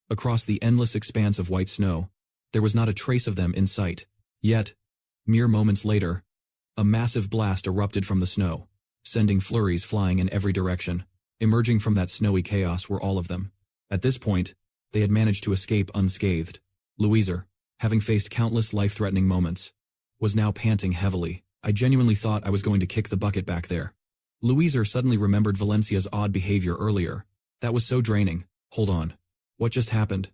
Across the endless expanse of white snow, there was not a trace of them in sight. Yet, mere moments later, a massive blast erupted from the snow, sending flurries flying in every direction. Emerging from that snowy chaos were all of them. At this point, they had managed to escape unscathed. Louiser, having faced countless life-threatening moments, was now panting heavily. I genuinely thought I was going to kick the bucket back there. Louiser suddenly remembered Valencia's odd behavior earlier. That was so draining. Hold on. What just happened?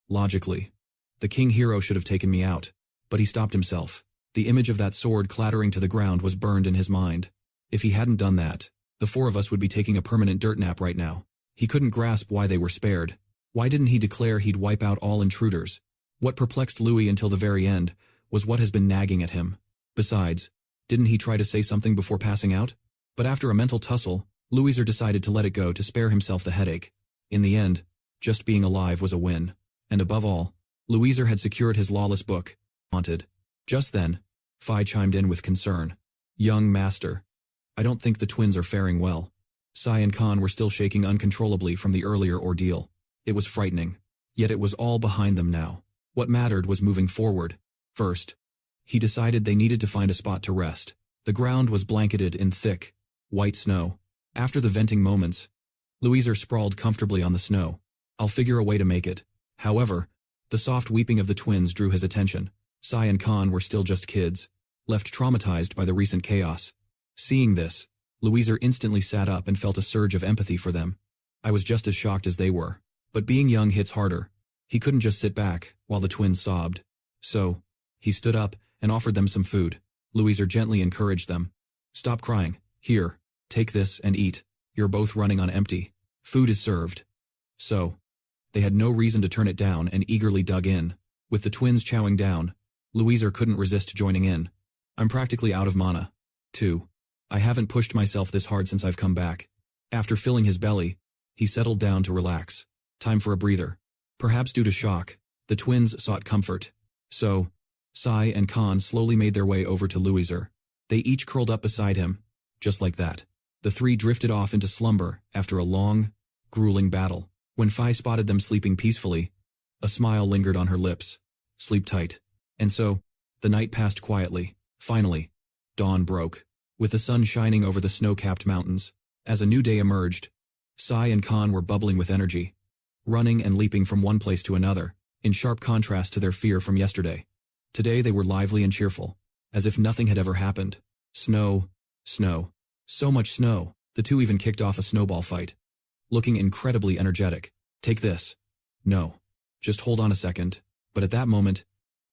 Logically, the king hero should have taken me out, but he stopped himself. The image of that sword clattering to the ground was burned in his mind. If he hadn't done that, the four of us would be taking a permanent dirt nap right now. He couldn't grasp why they were spared. Why didn't he declare he'd wipe out all intruders? What perplexed Louis until the very end was what has been nagging at him. Besides, didn't he try to say something before passing out? But after a mental tussle, Louiser decided to let it go to spare himself the headache. In the end, just being alive was a win. And above all, Louiser had secured his Lawless Book. Haunted. Just then, Phi chimed in with concern. Young master, I don't think the twins are faring well. Sai and Khan were still shaking uncontrollably from the earlier ordeal. It was frightening. Yet it was all behind them now. What mattered was moving forward. First, he decided they needed to find a spot to rest. The ground was blanketed in thick, white snow. After the venting moments, Louiser sprawled comfortably on the snow. I'll figure a way to make it. However, the soft weeping of the twins drew his attention. Sai and Khan were still just kids, left traumatized by the recent chaos. Seeing this, Louiser instantly sat up and felt a surge of empathy for them. I was just as shocked as they were. But being young hits harder. He couldn't just sit back while the twins sobbed. So, he stood up and offered them some food. Louiser gently encouraged them. Stop crying. Here, take this and eat. You're both running on empty. Food is served. So, they had no reason to turn it down and eagerly dug in. With the twins chowing down, Louiser couldn't resist joining in. I'm practically out of mana, too. I haven't pushed myself this hard since I've come back. After filling his belly, he settled down to relax. Time for a breather. Perhaps due to shock, the twins sought comfort. So, Sai and Khan slowly made their way over to Louiser. They each curled up beside him. Just like that, the three drifted off into slumber after a long, grueling battle. When Phi spotted them sleeping peacefully, a smile lingered on her lips. Sleep tight. And so, the night passed quietly. Finally, dawn broke, with the sun shining over the snow-capped mountains. As a new day emerged, Sai and Khan were bubbling with energy, running and leaping from one place to another, in sharp contrast to their fear from yesterday. Today they were lively and cheerful, as if nothing had ever happened. Snow, snow, so much snow. The two even kicked off a snowball fight, looking incredibly energetic. Take this. No. Just hold on a second. But at that moment,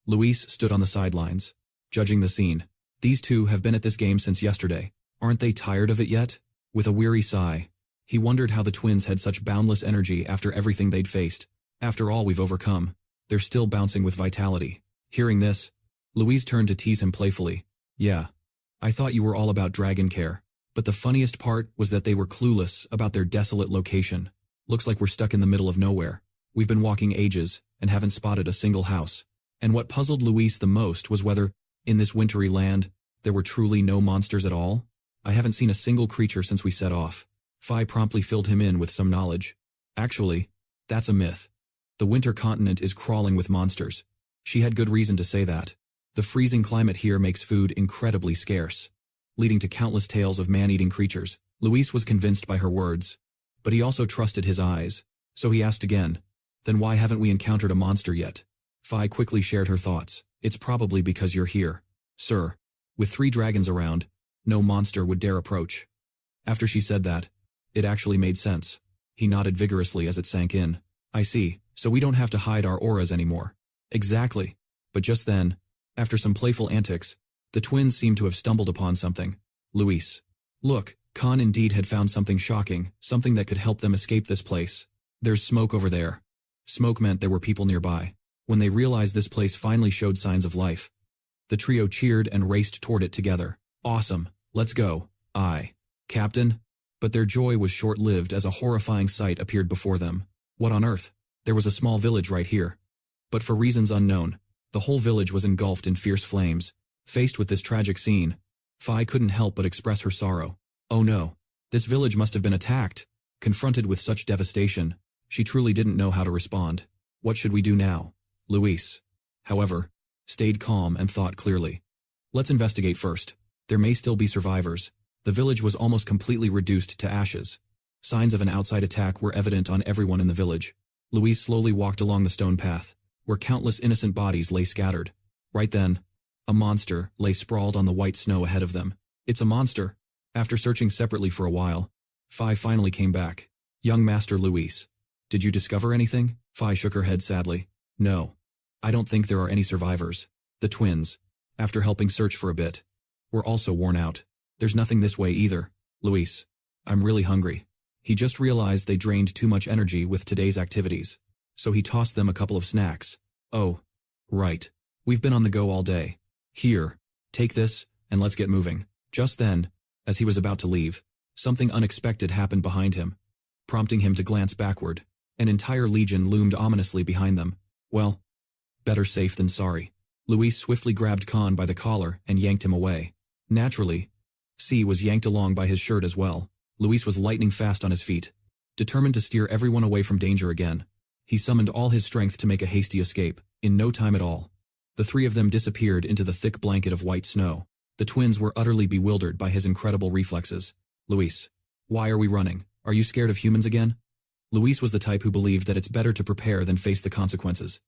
Luis stood on the sidelines, judging the scene. These two have been at this game since yesterday. Aren't they tired of it yet? With a weary sigh, he wondered how the twins had such boundless energy after everything they'd faced. After all we've overcome, they're still bouncing with vitality. Hearing this, Louise turned to tease him playfully. Yeah, I thought you were all about dragon care. But the funniest part was that they were clueless about their desolate location. Looks like we're stuck in the middle of nowhere. We've been walking ages and haven't spotted a single house. And what puzzled Luis the most was whether, in this wintry land, there were truly no monsters at all. I haven't seen a single creature since we set off. Phi promptly filled him in with some knowledge. Actually, that's a myth. The winter continent is crawling with monsters. She had good reason to say that. The freezing climate here makes food incredibly scarce, leading to countless tales of man-eating creatures. Luis was convinced by her words, but he also trusted his eyes, so he asked again, then why haven't we encountered a monster yet? Phi quickly shared her thoughts. It's probably because you're here, sir. With 3 dragons around, no monster would dare approach. After she said that, it actually made sense. He nodded vigorously as it sank in. I see, so we don't have to hide our auras anymore. Exactly. But just then, after some playful antics, the twins seemed to have stumbled upon something. Luis. Look, Khan indeed had found something shocking, something that could help them escape this place. There's smoke over there. Smoke meant there were people nearby. When they realized this place finally showed signs of life, the trio cheered and raced toward it together. Awesome, let's go. Aye, Captain. But their joy was short-lived as a horrifying sight appeared before them. What on earth? There was a small village right here. But for reasons unknown, the whole village was engulfed in fierce flames. Faced with this tragic scene, Phi couldn't help but express her sorrow. Oh no, this village must have been attacked. Confronted with such devastation, she truly didn't know how to respond. What should we do now? Luis, however, stayed calm and thought clearly. Let's investigate first. There may still be survivors. The village was almost completely reduced to ashes. Signs of an outside attack were evident on everyone in the village. Luis slowly walked along the stone path, where countless innocent bodies lay scattered. Right then, a monster lay sprawled on the white snow ahead of them. It's a monster. After searching separately for a while, Phi finally came back. Young Master Luis, did you discover anything? Phi shook her head sadly. No. I don't think there are any survivors. The twins, after helping search for a bit, were also worn out. There's nothing this way either. Luis, I'm really hungry. He just realized they drained too much energy with today's activities, so he tossed them a couple of snacks. Oh, right. We've been on the go all day. Here, take this, and let's get moving. Just then, as he was about to leave, something unexpected happened behind him, prompting him to glance backward. An entire legion loomed ominously behind them. Well, better safe than sorry. Luis swiftly grabbed Khan by the collar and yanked him away. Naturally, C was yanked along by his shirt as well. Luis was lightning fast on his feet, determined to steer everyone away from danger again. He summoned all his strength to make a hasty escape. In no time at all, the three of them disappeared into the thick blanket of white snow. The twins were utterly bewildered by his incredible reflexes. Luis, why are we running? Are you scared of humans again? Luis was the type who believed that it's better to prepare than face the consequences.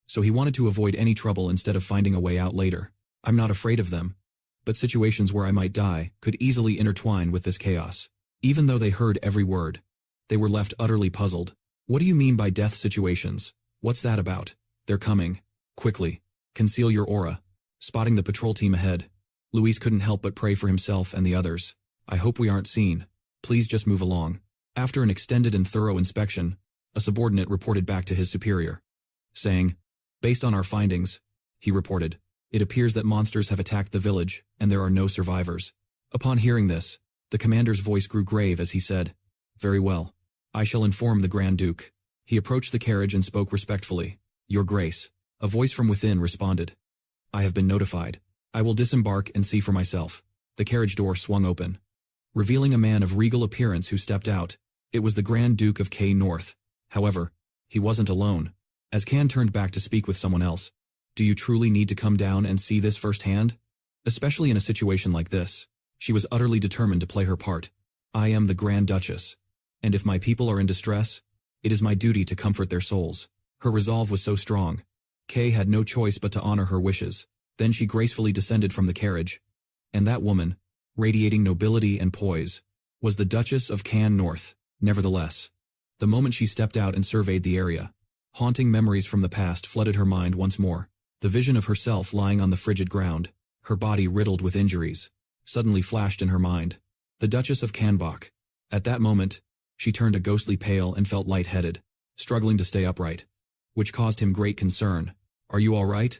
So he wanted to avoid any trouble instead of finding a way out later. I'm not afraid of them, but situations where I might die could easily intertwine with this chaos. Even though they heard every word, they were left utterly puzzled. What do you mean by death situations? What's that about? They're coming. Quickly. Conceal your aura. Spotting the patrol team ahead, Luis couldn't help but pray for himself and the others. I hope we aren't seen. Please just move along. After an extended and thorough inspection, a subordinate reported back to his superior, saying, based on our findings, he reported, it appears that monsters have attacked the village and there are no survivors. Upon hearing this, the commander's voice grew grave as he said, very well. I shall inform the Grand Duke. He approached the carriage and spoke respectfully. Your Grace. A voice from within responded. I have been notified. I will disembark and see for myself. The carriage door swung open, revealing a man of regal appearance who stepped out. It was the Grand Duke of K North. However, he wasn't alone. As Kan turned back to speak with someone else, do you truly need to come down and see this firsthand? Especially in a situation like this. She was utterly determined to play her part. I am the Grand Duchess, and if my people are in distress, it is my duty to comfort their souls. Her resolve was so strong. Kay had no choice but to honor her wishes. Then she gracefully descended from the carriage. And that woman, radiating nobility and poise, was the Duchess of Kan North. Nevertheless, the moment she stepped out and surveyed the area, haunting memories from the past flooded her mind once more. The vision of herself lying on the frigid ground, her body riddled with injuries, suddenly flashed in her mind. The Duchess of Kanbok. At that moment, she turned a ghostly pale and felt lightheaded, struggling to stay upright, which caused him great concern. Are you all right?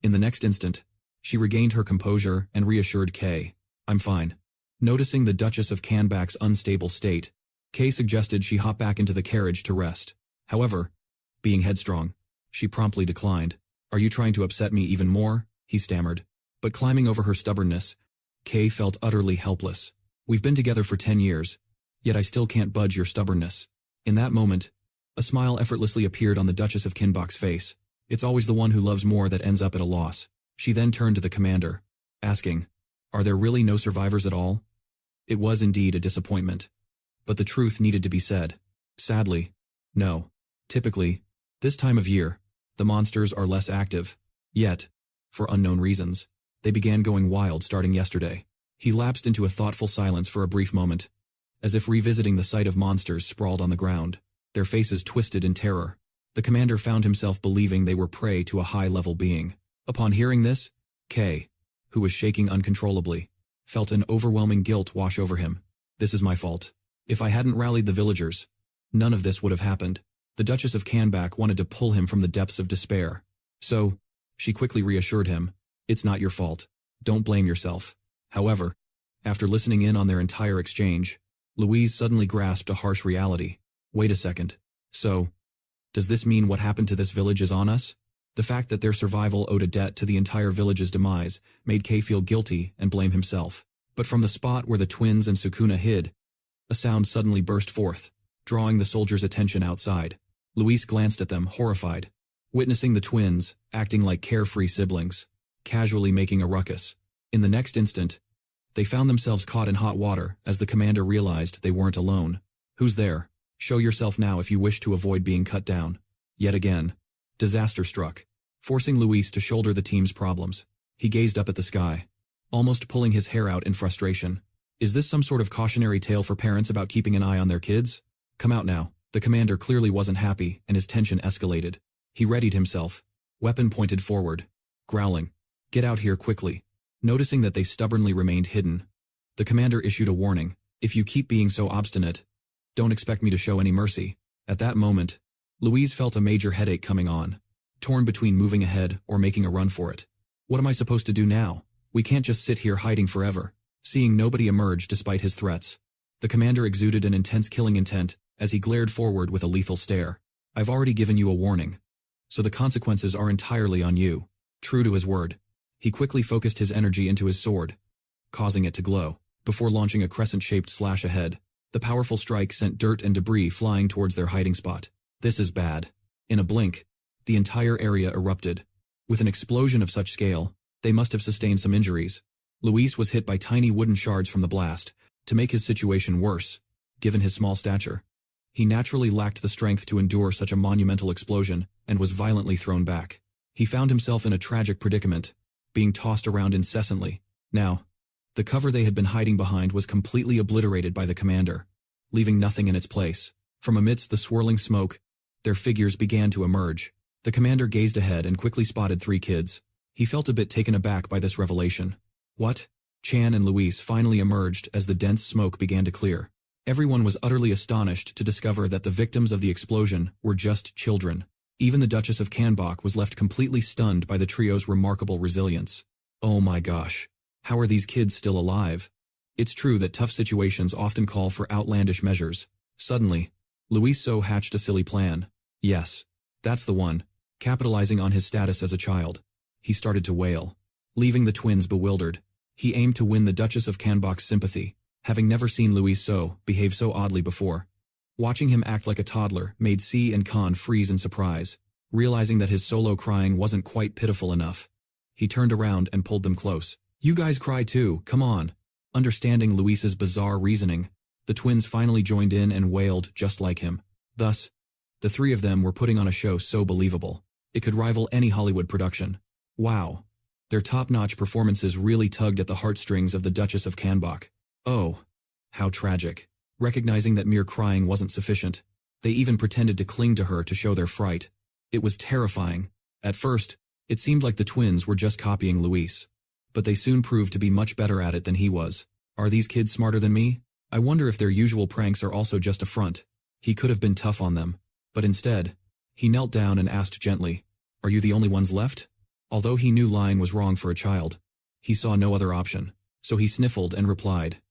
In the next instant, she regained her composure and reassured Kay. I'm fine. Noticing the Duchess of Kanbak's unstable state, Kay suggested she hop back into the carriage to rest. However, being headstrong, she promptly declined. Are you trying to upset me even more? He stammered. But climbing over her stubbornness, Kay felt utterly helpless. We've been together for 10 years, yet I still can't budge your stubbornness. In that moment, a smile effortlessly appeared on the Duchess of Kinbok's face. It's always the one who loves more that ends up at a loss. She then turned to the commander, asking, are there really no survivors at all? It was indeed a disappointment. But the truth needed to be said. Sadly, no. Typically, this time of year, the monsters are less active. Yet, for unknown reasons, they began going wild starting yesterday. He lapsed into a thoughtful silence for a brief moment, as if revisiting the sight of monsters sprawled on the ground, their faces twisted in terror. The commander found himself believing they were prey to a high-level being. Upon hearing this, Kay, who was shaking uncontrollably, felt an overwhelming guilt wash over him. This is my fault. If I hadn't rallied the villagers, none of this would have happened. The Duchess of Kanbak wanted to pull him from the depths of despair. So, she quickly reassured him, it's not your fault. Don't blame yourself. However, after listening in on their entire exchange, Louise suddenly grasped a harsh reality. Wait a second. So, does this mean what happened to this village is on us? The fact that their survival owed a debt to the entire village's demise made Kay feel guilty and blame himself. But from the spot where the twins and Sukuna hid, a sound suddenly burst forth, drawing the soldiers' attention outside. Luis glanced at them, horrified, witnessing the twins, acting like carefree siblings, casually making a ruckus. In the next instant, they found themselves caught in hot water as the commander realized they weren't alone. "Who's there? Show yourself now if you wish to avoid being cut down." Yet again, disaster struck, forcing Luis to shoulder the team's problems. He gazed up at the sky, almost pulling his hair out in frustration. Is this some sort of cautionary tale for parents about keeping an eye on their kids? Come out now. The commander clearly wasn't happy, and his tension escalated. He readied himself, weapon pointed forward, growling, "Get out here quickly." Noticing that they stubbornly remained hidden, the commander issued a warning. "If you keep being so obstinate, don't expect me to show any mercy." At that moment, Louise felt a major headache coming on, torn between moving ahead or making a run for it. What am I supposed to do now? We can't just sit here hiding forever. Seeing nobody emerge despite his threats, the commander exuded an intense killing intent as he glared forward with a lethal stare. "I've already given you a warning, so the consequences are entirely on you." True to his word, he quickly focused his energy into his sword, causing it to glow. Before launching a crescent-shaped slash ahead, the powerful strike sent dirt and debris flying towards their hiding spot. This is bad. In a blink, the entire area erupted. With an explosion of such scale, they must have sustained some injuries. Luis was hit by tiny wooden shards from the blast. To make his situation worse, given his small stature, he naturally lacked the strength to endure such a monumental explosion and was violently thrown back. He found himself in a tragic predicament, being tossed around incessantly. Now, the cover they had been hiding behind was completely obliterated by the commander, leaving nothing in its place. From amidst the swirling smoke, their figures began to emerge. The commander gazed ahead and quickly spotted 3 kids. He felt a bit taken aback by this revelation. What? Chan and Luis finally emerged as the dense smoke began to clear. Everyone was utterly astonished to discover that the victims of the explosion were just children. Even the Duchess of Kanbok was left completely stunned by the trio's remarkable resilience. Oh my gosh. How are these kids still alive? It's true that tough situations often call for outlandish measures. Suddenly, Luis So hatched a silly plan. Yes, that's the one. Capitalizing on his status as a child, he started to wail, leaving the twins bewildered. He aimed to win the Duchess of Kanbok's sympathy, having never seen Luis So behave so oddly before. Watching him act like a toddler made Si and Khan freeze in surprise, realizing that his solo crying wasn't quite pitiful enough. He turned around and pulled them close. "You guys cry too, come on." Understanding Luis's bizarre reasoning, the twins finally joined in and wailed just like him. Thus, the 3 of them were putting on a show so believable, it could rival any Hollywood production. Wow. Their top-notch performances really tugged at the heartstrings of the Duchess of Kanbok. Oh, how tragic. Recognizing that mere crying wasn't sufficient, they even pretended to cling to her to show their fright. It was terrifying. At first, it seemed like the twins were just copying Luis, but they soon proved to be much better at it than he was. Are these kids smarter than me? I wonder if their usual pranks are also just a front. He could have been tough on them, but instead, he knelt down and asked gently, "Are you the only ones left?" Although he knew lying was wrong for a child, he saw no other option, so he sniffled and replied,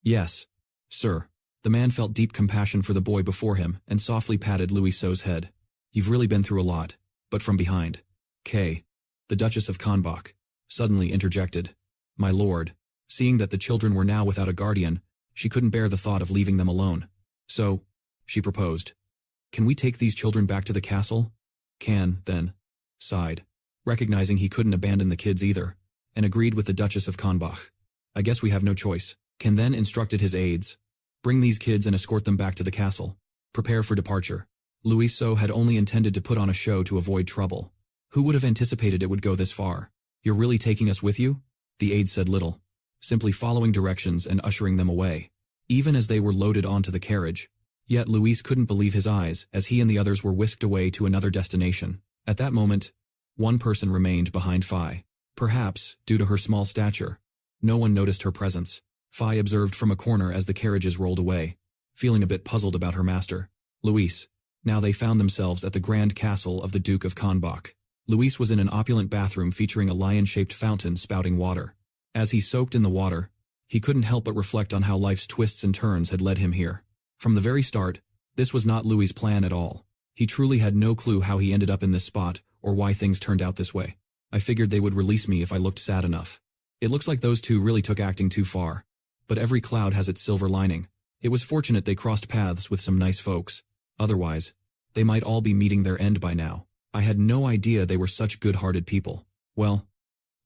"Yes, sir." The man felt deep compassion for the boy before him and softly patted Luis So's head. "You've really been through a lot," but from behind, Kay, the Duchess of Kanbok, suddenly interjected. "My lord." Seeing that the children were now without a guardian, she couldn't bear the thought of leaving them alone. "So," she proposed, "can we take these children back to the castle?" Can, then, sighed, recognizing he couldn't abandon the kids either, and agreed with the Duchess of Kanbok. "I guess we have no choice." Can then instructed his aides, "Bring these kids and escort them back to the castle. Prepare for departure." Luis So had only intended to put on a show to avoid trouble. Who would have anticipated it would go this far? "You're really taking us with you?" The aides said little, simply following directions and ushering them away, even as they were loaded onto the carriage. Yet Luis couldn't believe his eyes as he and the others were whisked away to another destination. At that moment, one person remained behind Phi. Perhaps, due to her small stature, no one noticed her presence. Phi observed from a corner as the carriages rolled away, feeling a bit puzzled about her master, Luis. Now they found themselves at the grand castle of the Duke of Kanbok. Luis was in an opulent bathroom featuring a lion-shaped fountain spouting water. As he soaked in the water, he couldn't help but reflect on how life's twists and turns had led him here. From the very start, this was not Luis' plan at all. He truly had no clue how he ended up in this spot or why things turned out this way. "I figured they would release me if I looked sad enough." It looks like those two really took acting too far. But every cloud has its silver lining. It was fortunate they crossed paths with some nice folks. Otherwise, They might all be meeting their end by now. I had no idea they were such good-hearted people. Well,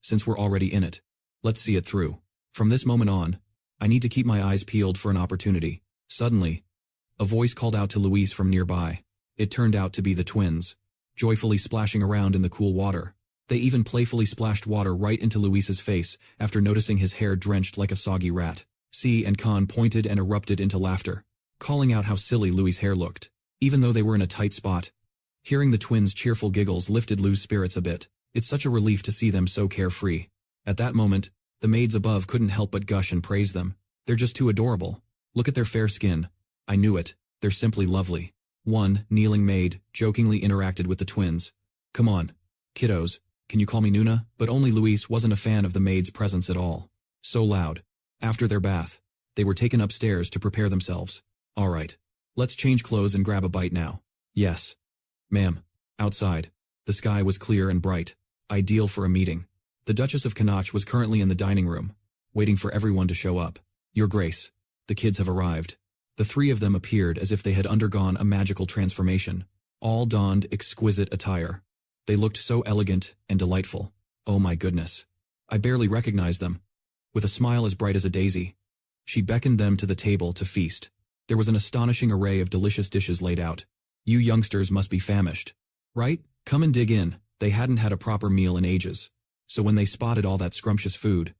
since we're already in it, let's see it through. From this moment on, I need to keep my eyes peeled for an opportunity. Suddenly, a voice called out to Luis from nearby. It turned out to be the twins, joyfully splashing around in the cool water. They even playfully splashed water right into Luis's face after noticing his hair drenched like a soggy rat. C and Khan pointed and erupted into laughter, calling out how silly Louis' hair looked, even though they were in a tight spot. Hearing the twins' cheerful giggles lifted Lou's spirits a bit. It's such a relief to see them so carefree. At that moment, the maids above couldn't help but gush and praise them. They're just too adorable. Look at their fair skin. I knew it. They're simply lovely. One kneeling maid jokingly interacted with the twins. Come on, kiddos, can you call me Nuna? But only Luis wasn't a fan of the maid's presence at all. So loud. After their bath, they were taken upstairs to prepare themselves. All right, let's change clothes and grab a bite now. Yes. Ma'am. Outside, the sky was clear and bright, ideal for a meeting. The Duchess of Connacht was currently in the dining room, waiting for everyone to show up. Your Grace, the kids have arrived. The three of them appeared as if they had undergone a magical transformation. All donned exquisite attire. They looked so elegant and delightful. Oh my goodness. I barely recognized them. With a smile as bright as a daisy, she beckoned them to the table to feast. There was an astonishing array of delicious dishes laid out. You youngsters must be famished, right? Come and dig in. They hadn't had a proper meal in ages, so when they spotted all that scrumptious food,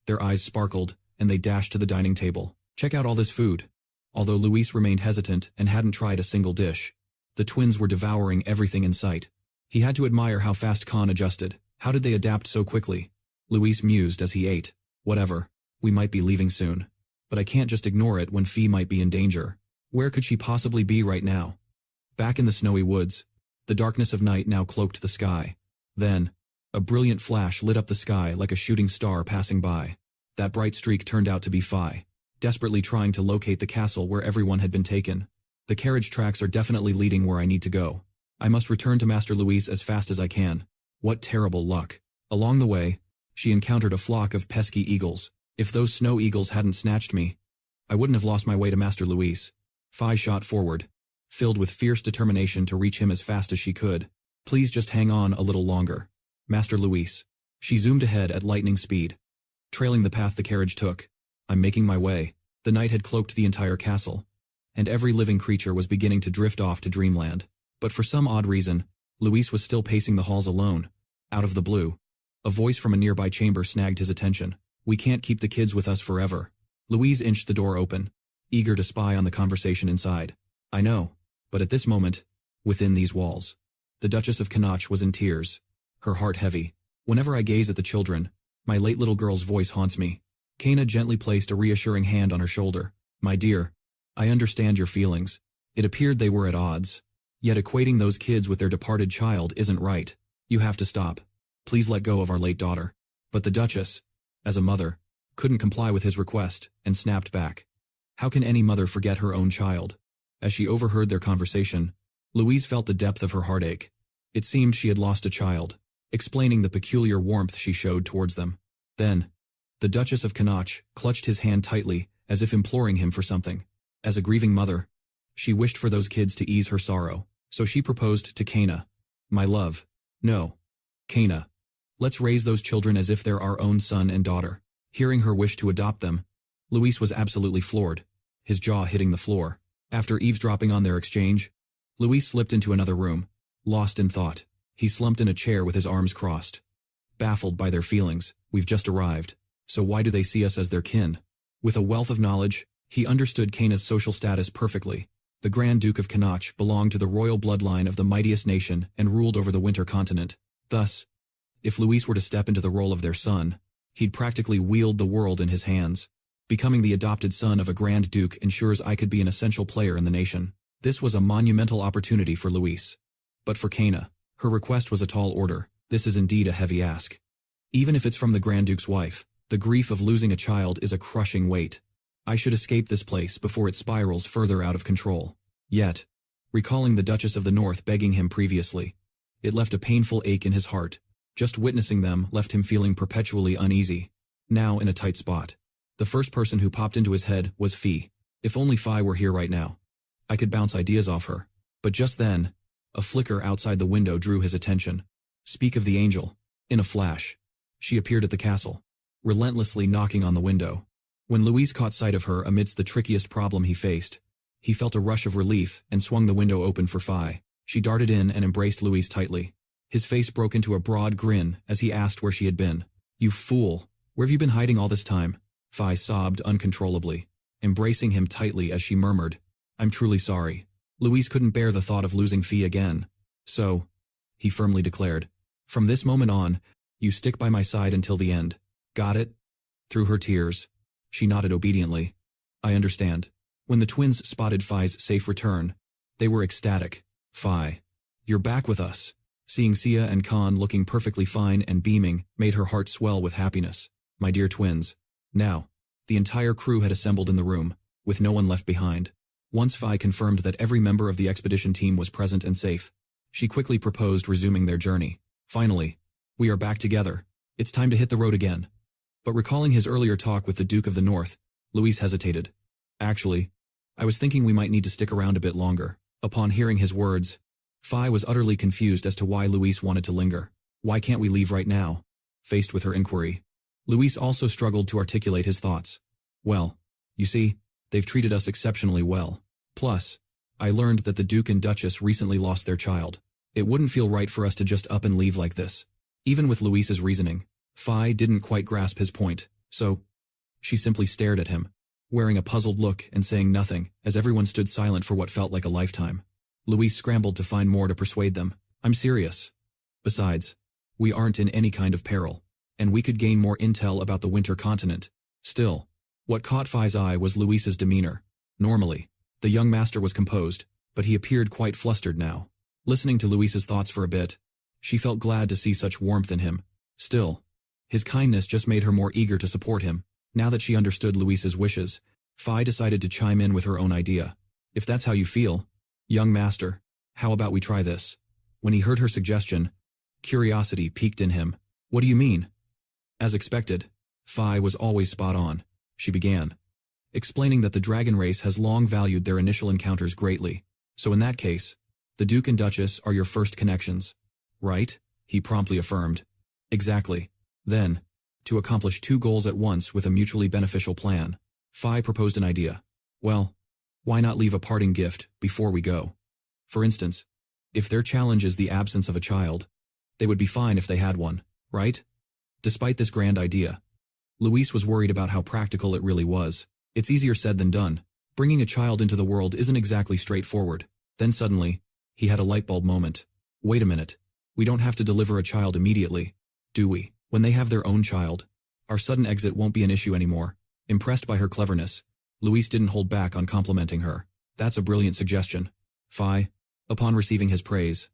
their eyes sparkled and they dashed to the dining table. Check out all this food. Although Luis remained hesitant and hadn't tried a single dish, the twins were devouring everything in sight. He had to admire how fast Khan adjusted. How did they adapt so quickly? Luis mused as he ate. Whatever, we might be leaving soon. But I can't just ignore it when Fee might be in danger. Where could she possibly be right now? Back in the snowy woods, the darkness of night now cloaked the sky. Then, a brilliant flash lit up the sky like a shooting star passing by. That bright streak turned out to be Fi, desperately trying to locate the castle where everyone had been taken. The carriage tracks are definitely leading where I need to go. I must return to Master Luis as fast as I can. What terrible luck. Along the way, she encountered a flock of pesky eagles. If those snow eagles hadn't snatched me, I wouldn't have lost my way to Master Luis. Fi shot forward, filled with fierce determination to reach him as fast as she could. Please just hang on a little longer. Master Luis. She zoomed ahead at lightning speed, trailing the path the carriage took. I'm making my way. The night had cloaked the entire castle, and every living creature was beginning to drift off to dreamland. But for some odd reason, Luis was still pacing the halls alone. Out of the blue, a voice from a nearby chamber snagged his attention. We can't keep the kids with us forever. Louise inched the door open, eager to spy on the conversation inside. I know, but at this moment, within these walls, the Duchess of Connacht was in tears, her heart heavy. Whenever I gaze at the children, my late little girl's voice haunts me. Kana gently placed a reassuring hand on her shoulder. My dear, I understand your feelings. It appeared they were at odds. Yet equating those kids with their departed child isn't right. You have to stop. Please let go of our late daughter. But the Duchess, as a mother, couldn't comply with his request and snapped back. How can any mother forget her own child? As she overheard their conversation, Louise felt the depth of her heartache. It seemed she had lost a child, explaining the peculiar warmth she showed towards them. Then, the Duchess of Connacht clutched his hand tightly, as if imploring him for something. As a grieving mother, she wished for those kids to ease her sorrow, so she proposed to Kana. My love. No. Kana. Let's raise those children as if they're our own son and daughter. Hearing her wish to adopt them, Luis was absolutely floored, his jaw hitting the floor. After eavesdropping on their exchange, Luis slipped into another room. Lost in thought, he slumped in a chair with his arms crossed. Baffled by their feelings, we've just arrived, so why do they see us as their kin? With a wealth of knowledge, he understood Kana's social status perfectly. The Grand Duke of Connacht belonged to the royal bloodline of the mightiest nation and ruled over the winter continent. Thus, if Luis were to step into the role of their son, he'd practically wield the world in his hands. Becoming the adopted son of a Grand Duke ensures I could be an essential player in the nation. This was a monumental opportunity for Luis. But for Kana, her request was a tall order. This is indeed a heavy ask. Even if it's from the Grand Duke's wife, the grief of losing a child is a crushing weight. I should escape this place before it spirals further out of control. Yet, recalling the Duchess of the North begging him previously, it left a painful ache in his heart. Just witnessing them left him feeling perpetually uneasy. Now in a tight spot. The first person who popped into his head was Fee. If only Fi were here right now. I could bounce ideas off her. But just then, a flicker outside the window drew his attention. Speak of the angel. In a flash, she appeared at the castle, relentlessly knocking on the window. When Luis caught sight of her amidst the trickiest problem he faced, he felt a rush of relief and swung the window open for Phi. She darted in and embraced Luis tightly. His face broke into a broad grin as he asked where she had been. You fool! Where have you been hiding all this time? Phi sobbed uncontrollably, embracing him tightly as she murmured, I'm truly sorry. Luis couldn't bear the thought of losing Phi again. So, he firmly declared, from this moment on, you stick by my side until the end. Got it? Through her tears, she nodded obediently. I understand. When the twins spotted Phi's safe return, they were ecstatic. Phi, you're back with us. Seeing Sia and Khan looking perfectly fine and beaming made her heart swell with happiness. My dear twins. Now, the entire crew had assembled in the room, with no one left behind. Once Phi confirmed that every member of the expedition team was present and safe, she quickly proposed resuming their journey. Finally, we are back together. It's time to hit the road again. But recalling his earlier talk with the Duke of the North, Luis hesitated. Actually, I was thinking we might need to stick around a bit longer. Upon hearing his words, Phi was utterly confused as to why Luis wanted to linger. Why can't we leave right now? Faced with her inquiry, Luis also struggled to articulate his thoughts. Well, you see, they've treated us exceptionally well. Plus, I learned that the Duke and Duchess recently lost their child. It wouldn't feel right for us to just up and leave like this. Even with Luis's reasoning, Phi didn't quite grasp his point, so she simply stared at him, wearing a puzzled look and saying nothing as everyone stood silent for what felt like a lifetime. Luis scrambled to find more to persuade them. I'm serious. Besides, we aren't in any kind of peril, and we could gain more intel about the winter continent. Still, what caught Phi's eye was Luis's demeanor. Normally, the young master was composed, but he appeared quite flustered now. Listening to Luis's thoughts for a bit, she felt glad to see such warmth in him. Still, his kindness just made her more eager to support him. Now that she understood Luis's wishes, Phi decided to chime in with her own idea. If that's how you feel, young master, how about we try this? When he heard her suggestion, curiosity piqued in him. What do you mean? As expected, Phi was always spot on. She began, explaining that the dragon race has long valued their initial encounters greatly. So in that case, the Duke and Duchess are your first connections. Right? He promptly affirmed. Exactly. Then, to accomplish two goals at once with a mutually beneficial plan, Phi proposed an idea. Well, why not leave a parting gift before we go? For instance, if their challenge is the absence of a child, they would be fine if they had one, right? Despite this grand idea, Luis was worried about how practical it really was. It's easier said than done. Bringing a child into the world isn't exactly straightforward. Then suddenly, he had a light bulb moment. Wait a minute. We don't have to deliver a child immediately, do we? When they have their own child, our sudden exit won't be an issue anymore. Impressed by her cleverness, Luis didn't hold back on complimenting her. That's a brilliant suggestion. Phi, upon receiving his praise,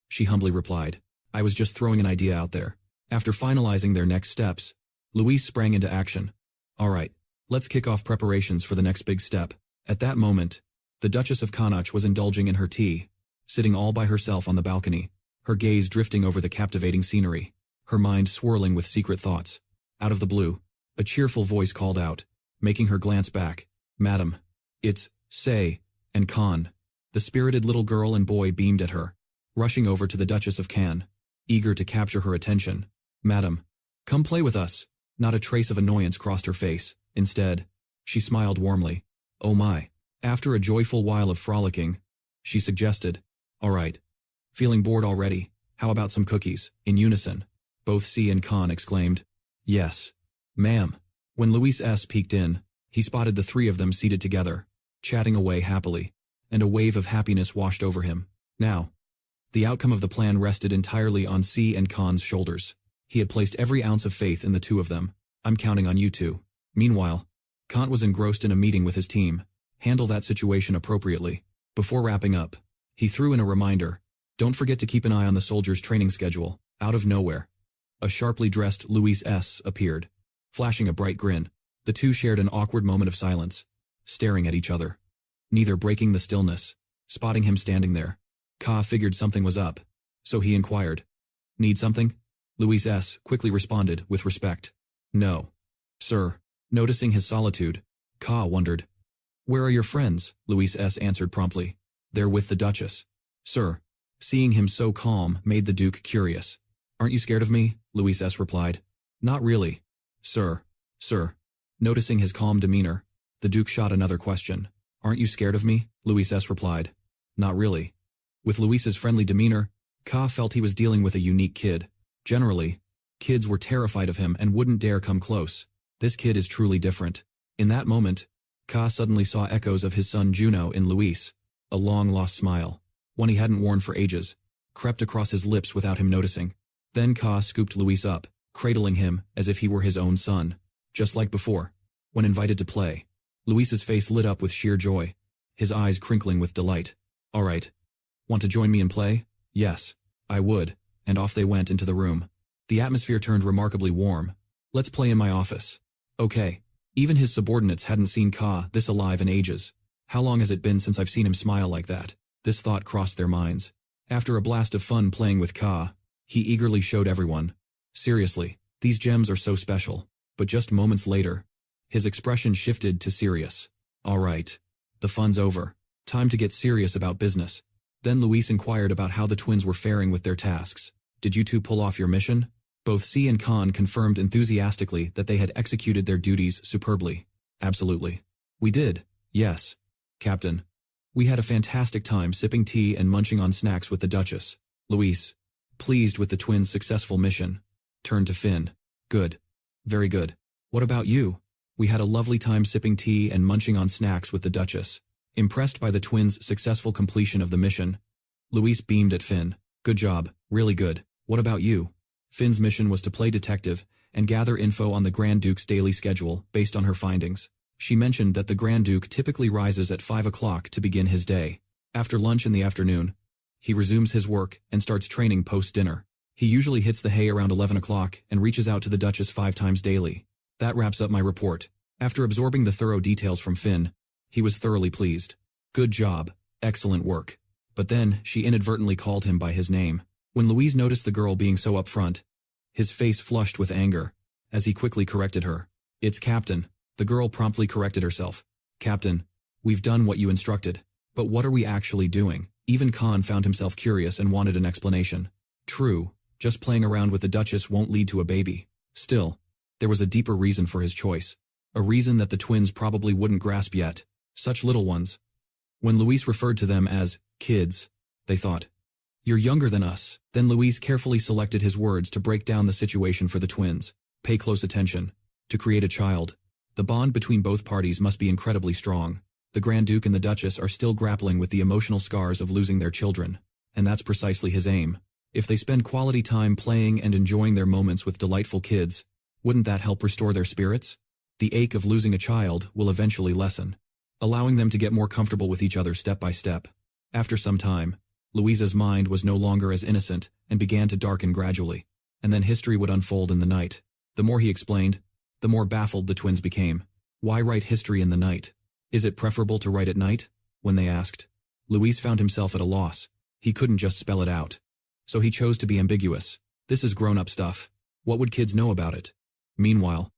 she humbly replied, I was just throwing an idea out there. After finalizing their next steps, Luis sprang into action. All right, let's kick off preparations for the next big step. At that moment, the Duchess of Connacht was indulging in her tea, sitting all by herself on the balcony, her gaze drifting over the captivating scenery, her mind swirling with secret thoughts. Out of the blue, a cheerful voice called out, making her glance back. Madam, it's Sei and Khan. The spirited little girl and boy beamed at her, rushing over to the Duchess of Can, eager to capture her attention. Madam, come play with us. Not a trace of annoyance crossed her face. Instead, she smiled warmly. Oh my. After a joyful while of frolicking, she suggested, all right. Feeling bored already? How about some cookies? In unison, both C and Khan exclaimed, yes, ma'am. When Luis S. peeked in, he spotted the three of them seated together, chatting away happily, and a wave of happiness washed over him. Now, the outcome of the plan rested entirely on C and Khan's shoulders. He had placed every ounce of faith in the two of them. I'm counting on you two. Meanwhile, Kant was engrossed in a meeting with his team. Handle that situation appropriately. Before wrapping up, he threw in a reminder. Don't forget to keep an eye on the soldiers' training schedule. Out of nowhere, a sharply dressed Luis S. appeared. Flashing a bright grin, the two shared an awkward moment of silence, staring at each other, neither breaking the stillness. Spotting him standing there, Ka figured something was up, so he inquired. Need something? Luis S. quickly responded with respect. No, sir. Noticing his solitude, Ka wondered. Where are your friends? Luis S. answered promptly. They're with the Duchess. Sir. Seeing him so calm made the Duke curious. Aren't you scared of me? Luis S. replied. Not really. Sir. Sir. Noticing his calm demeanor, the Duke shot another question. Aren't you scared of me? Luis S. replied. Not really. With Luis's friendly demeanor, Ka felt he was dealing with a unique kid. Generally, kids were terrified of him and wouldn't dare come close. This kid is truly different. In that moment, Ka suddenly saw echoes of his son Juno in Luis. A long-lost smile, one he hadn't worn for ages, crept across his lips without him noticing. Then Ka scooped Luis up, cradling him as if he were his own son. Just like before, when invited to play, Luis's face lit up with sheer joy, his eyes crinkling with delight. All right. Want to join me and play? Yes, I would, and off they went into the room. The atmosphere turned remarkably warm. Let's play in my office. Okay. Even his subordinates hadn't seen Ka this alive in ages. How long has it been since I've seen him smile like that? This thought crossed their minds. After a blast of fun playing with Ka, he eagerly showed everyone. Seriously, these gems are so special. But just moments later, his expression shifted to serious. All right. The fun's over. Time to get serious about business. Then Luis inquired about how the twins were faring with their tasks. Did you two pull off your mission? Both C and Khan confirmed enthusiastically that they had executed their duties superbly. Absolutely. We did. Yes. Captain. We had a fantastic time sipping tea and munching on snacks with the Duchess. Luis, pleased with the twins' successful mission, turned to Finn. Good. Very good. What about you? We had a lovely time sipping tea and munching on snacks with the Duchess. Impressed by the twins' successful completion of the mission, Luis beamed at Finn. Good job, really good. What about you? Finn's mission was to play detective and gather info on the Grand Duke's daily schedule based on her findings. She mentioned that the Grand Duke typically rises at 5 o'clock to begin his day. After lunch in the afternoon, he resumes his work and starts training post-dinner. He usually hits the hay around 11 o'clock and reaches out to the Duchess 5 times daily. That wraps up my report. After absorbing the thorough details from Finn, he was thoroughly pleased. Good job. Excellent work. But then, she inadvertently called him by his name. When Louise noticed the girl being so upfront, his face flushed with anger, as he quickly corrected her. It's Captain. The girl promptly corrected herself. Captain, we've done what you instructed. But what are we actually doing? Even Khan found himself curious and wanted an explanation. True, just playing around with the Duchess won't lead to a baby. Still, there was a deeper reason for his choice. A reason that the twins probably wouldn't grasp yet. Such little ones. When Luis referred to them as kids, they thought, "You're younger than us." Then Luis carefully selected his words to break down the situation for the twins. Pay close attention. To create a child, the bond between both parties must be incredibly strong. The Grand Duke and the Duchess are still grappling with the emotional scars of losing their children, and that's precisely his aim. If they spend quality time playing and enjoying their moments with delightful kids, wouldn't that help restore their spirits? The ache of losing a child will eventually lessen, allowing them to get more comfortable with each other step by step. After some time, Louisa's mind was no longer as innocent and began to darken gradually, and then history would unfold in the night. The more he explained, the more baffled the twins became. Why write history in the night? Is it preferable to write at night? When they asked, Luis found himself at a loss. He couldn't just spell it out. So he chose to be ambiguous. This is grown-up stuff. What would kids know about it? Meanwhile,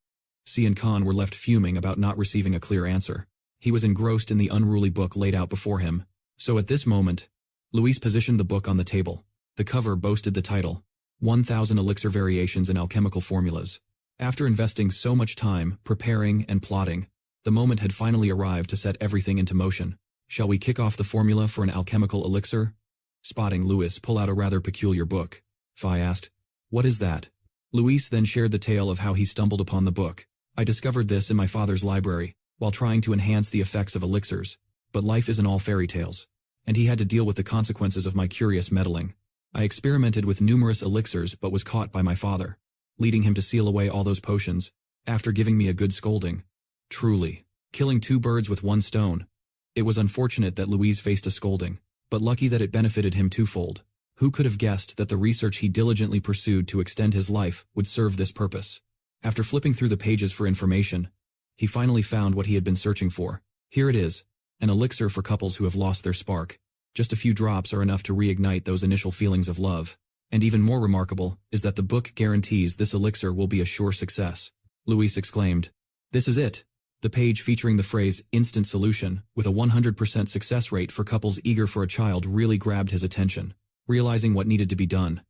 C and Khan were left fuming about not receiving a clear answer. He was engrossed in the unruly book laid out before him. So at this moment, Luis positioned the book on the table. The cover boasted the title, 1,000 Elixir Variations in Alchemical Formulas. After investing so much time preparing and plotting, the moment had finally arrived to set everything into motion. Shall we kick off the formula for an alchemical elixir? Spotting Luis pull out a rather peculiar book, Phi asked, "What is that?" Luis then shared the tale of how he stumbled upon the book. "I discovered this in my father's library, while trying to enhance the effects of elixirs. But life isn't all fairy tales, and he had to deal with the consequences of my curious meddling. I experimented with numerous elixirs but was caught by my father, leading him to seal away all those potions, after giving me a good scolding. Truly, killing 2 birds with 1 stone. It was unfortunate that Louise faced a scolding, but lucky that it benefited him twofold. Who could have guessed that the research he diligently pursued to extend his life would serve this purpose? After flipping through the pages for information, he finally found what he had been searching for. Here it is, an elixir for couples who have lost their spark. Just a few drops are enough to reignite those initial feelings of love. And even more remarkable is that the book guarantees this elixir will be a sure success." Luis exclaimed, "This is it. The page featuring the phrase instant solution with a 100% success rate for couples eager for a child really grabbed his attention. Realizing what needed to be done,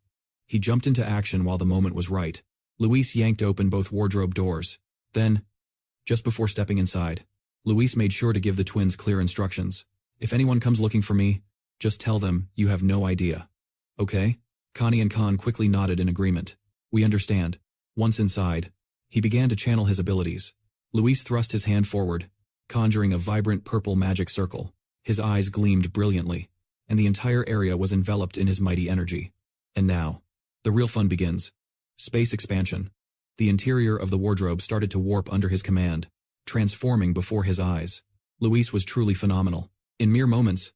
he jumped into action while the moment was right. Luis yanked open both wardrobe doors. Then, just before stepping inside, Luis made sure to give the twins clear instructions. If anyone comes looking for me, just tell them you have no idea. Okay? Connie and Khan quickly nodded in agreement. We understand. Once inside, he began to channel his abilities. Luis thrust his hand forward, conjuring a vibrant purple magic circle. His eyes gleamed brilliantly, and the entire area was enveloped in his mighty energy. And now, the real fun begins. Space expansion. The interior of the wardrobe started to warp under his command, transforming before his eyes. Luis was truly phenomenal. In mere moments,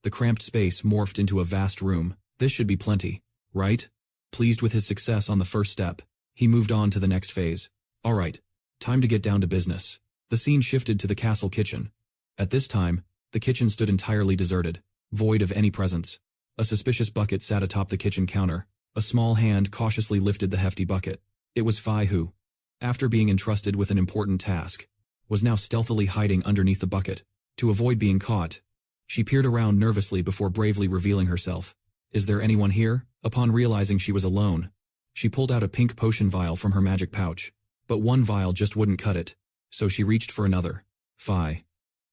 the cramped space morphed into a vast room. This should be plenty, right? Pleased with his success on the first step, he moved on to the next phase. All right, time to get down to business. The scene shifted to the castle kitchen. At this time, the kitchen stood entirely deserted, void of any presence. A suspicious bucket sat atop the kitchen counter. A small hand cautiously lifted the hefty bucket. It was Phi who, after being entrusted with an important task, was now stealthily hiding underneath the bucket. To avoid being caught, she peered around nervously before bravely revealing herself. Is there anyone here? Upon realizing she was alone, she pulled out a pink potion vial from her magic pouch. But one vial just wouldn't cut it, so she reached for another. Phi.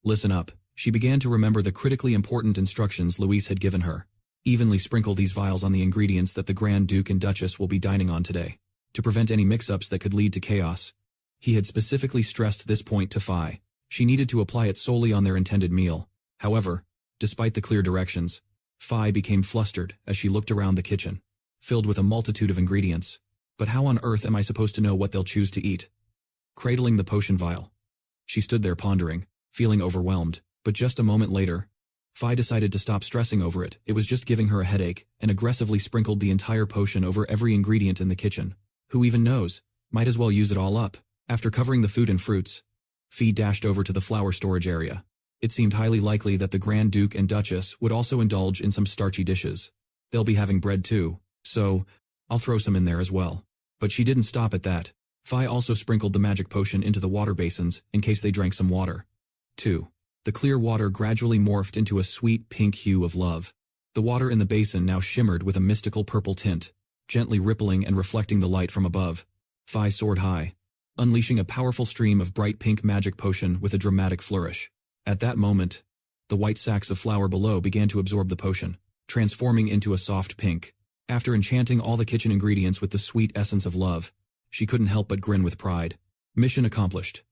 Listen up. She began to remember the critically important instructions Luis had given her. Evenly sprinkle these vials on the ingredients that the Grand Duke and Duchess will be dining on today, to prevent any mix-ups that could lead to chaos. He had specifically stressed this point to Phi. She needed to apply it solely on their intended meal. However, despite the clear directions, Phi became flustered as she looked around the kitchen, filled with a multitude of ingredients. But how on earth am I supposed to know what they'll choose to eat? Cradling the potion vial, she stood there pondering, feeling overwhelmed. But just a moment later, Phi decided to stop stressing over it. It was just giving her a headache, and aggressively sprinkled the entire potion over every ingredient in the kitchen. Who even knows? Might as well use it all up. After covering the food and fruits, Phi dashed over to the flour storage area. It seemed highly likely that the Grand Duke and Duchess would also indulge in some starchy dishes. They'll be having bread too, so I'll throw some in there as well. But she didn't stop at that. Phi also sprinkled the magic potion into the water basins in case they drank some water. 2. The clear water gradually morphed into a sweet pink hue of love. The water in the basin now shimmered with a mystical purple tint, gently rippling and reflecting the light from above. Phi soared high, unleashing a powerful stream of bright pink magic potion with a dramatic flourish. At that moment, the white sacks of flour below began to absorb the potion, transforming into a soft pink. After enchanting all the kitchen ingredients with the sweet essence of love, she couldn't help but grin with pride. Mission accomplished.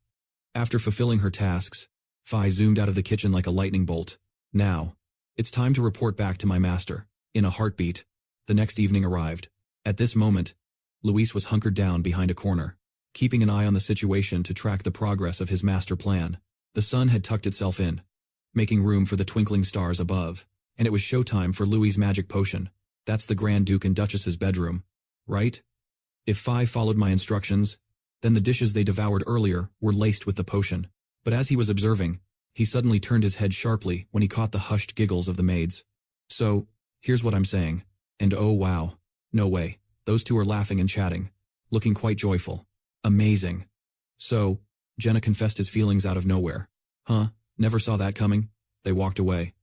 After fulfilling her tasks, Phi zoomed out of the kitchen like a lightning bolt. Now, it's time to report back to my master. In a heartbeat, the next evening arrived. At this moment, Luis was hunkered down behind a corner, keeping an eye on the situation to track the progress of his master plan. The sun had tucked itself in, making room for the twinkling stars above, and it was showtime for Louis' magic potion. That's the Grand Duke and Duchess's bedroom, right? If Phi followed my instructions, then the dishes they devoured earlier were laced with the potion. But as he was observing, he suddenly turned his head sharply when he caught the hushed giggles of the maids. So, here's what I'm saying. And oh wow, no way, those two are laughing and chatting, looking quite joyful. Amazing. So, Jenna confessed his feelings out of nowhere. Huh, never saw that coming. They walked away,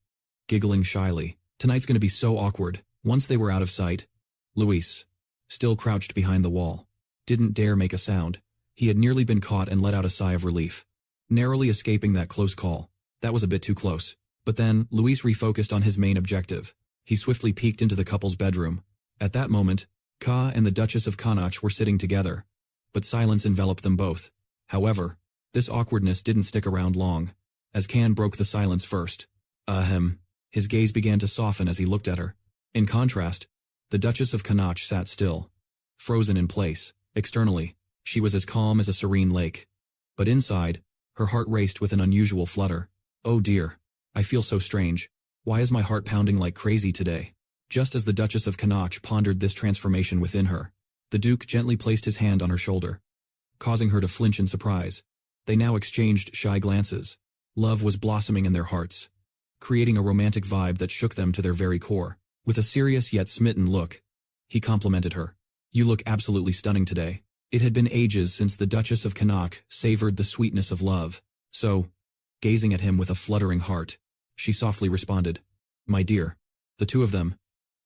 giggling shyly. Tonight's gonna be so awkward. Once they were out of sight, Luis, still crouched behind the wall, didn't dare make a sound. He had nearly been caught and let out a sigh of relief, narrowly escaping that close call. That was a bit too close. But then, Luis refocused on his main objective. He swiftly peeked into the couple's bedroom. At that moment, Ka and the Duchess of Connacht were sitting together, but silence enveloped them both. However, this awkwardness didn't stick around long, as Kan broke the silence first. Ahem. His gaze began to soften as he looked at her. In contrast, the Duchess of Connacht sat still, frozen in place. Externally, she was as calm as a serene lake. But inside, her heart raced with an unusual flutter. Oh dear, I feel so strange. Why is my heart pounding like crazy today? Just as the Duchess of Connacht pondered this transformation within her, the Duke gently placed his hand on her shoulder, causing her to flinch in surprise. They now exchanged shy glances. Love was blossoming in their hearts, creating a romantic vibe that shook them to their very core. With a serious yet smitten look, he complimented her. You look absolutely stunning today. It had been ages since the Duchess of Connacht savored the sweetness of love. So, gazing at him with a fluttering heart, she softly responded, "My dear." The two of them,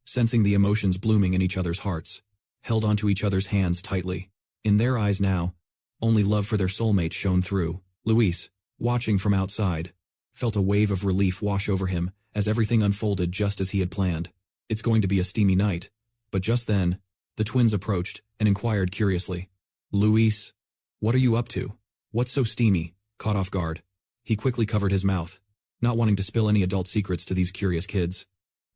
sensing the emotions blooming in each other's hearts, held onto each other's hands tightly. In their eyes now, only love for their soulmate shone through. Luis, watching from outside, felt a wave of relief wash over him as everything unfolded just as he had planned. It's going to be a steamy night. But just then, the twins approached and inquired curiously, "Luis, what are you up to? What's so steamy?" Caught off guard, he quickly covered his mouth, not wanting to spill any adult secrets to these curious kids.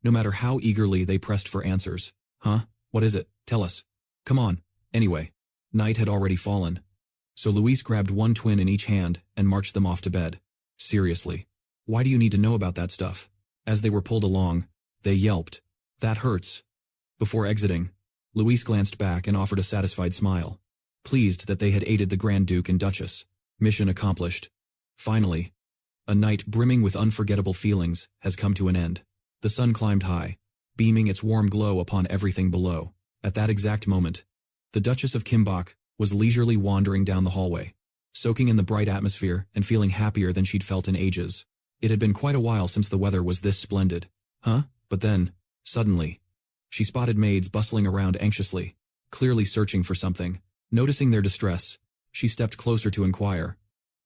No matter how eagerly they pressed for answers. "Huh? What is it? Tell us. Come on." Anyway, night had already fallen. So Luis grabbed one twin in each hand and marched them off to bed. "Seriously, why do you need to know about that stuff?" As they were pulled along, they yelped, "That hurts." Before exiting, Luis glanced back and offered a satisfied smile, pleased that they had aided the Grand Duke and Duchess. Mission accomplished. Finally, a night brimming with unforgettable feelings has come to an end. The sun climbed high, beaming its warm glow upon everything below. At that exact moment, the Duchess of Kimbok was leisurely wandering down the hallway, soaking in the bright atmosphere and feeling happier than she'd felt in ages. It had been quite a while since the weather was this splendid. But then, suddenly, she spotted maids bustling around anxiously, clearly searching for something. Noticing their distress, she stepped closer to inquire.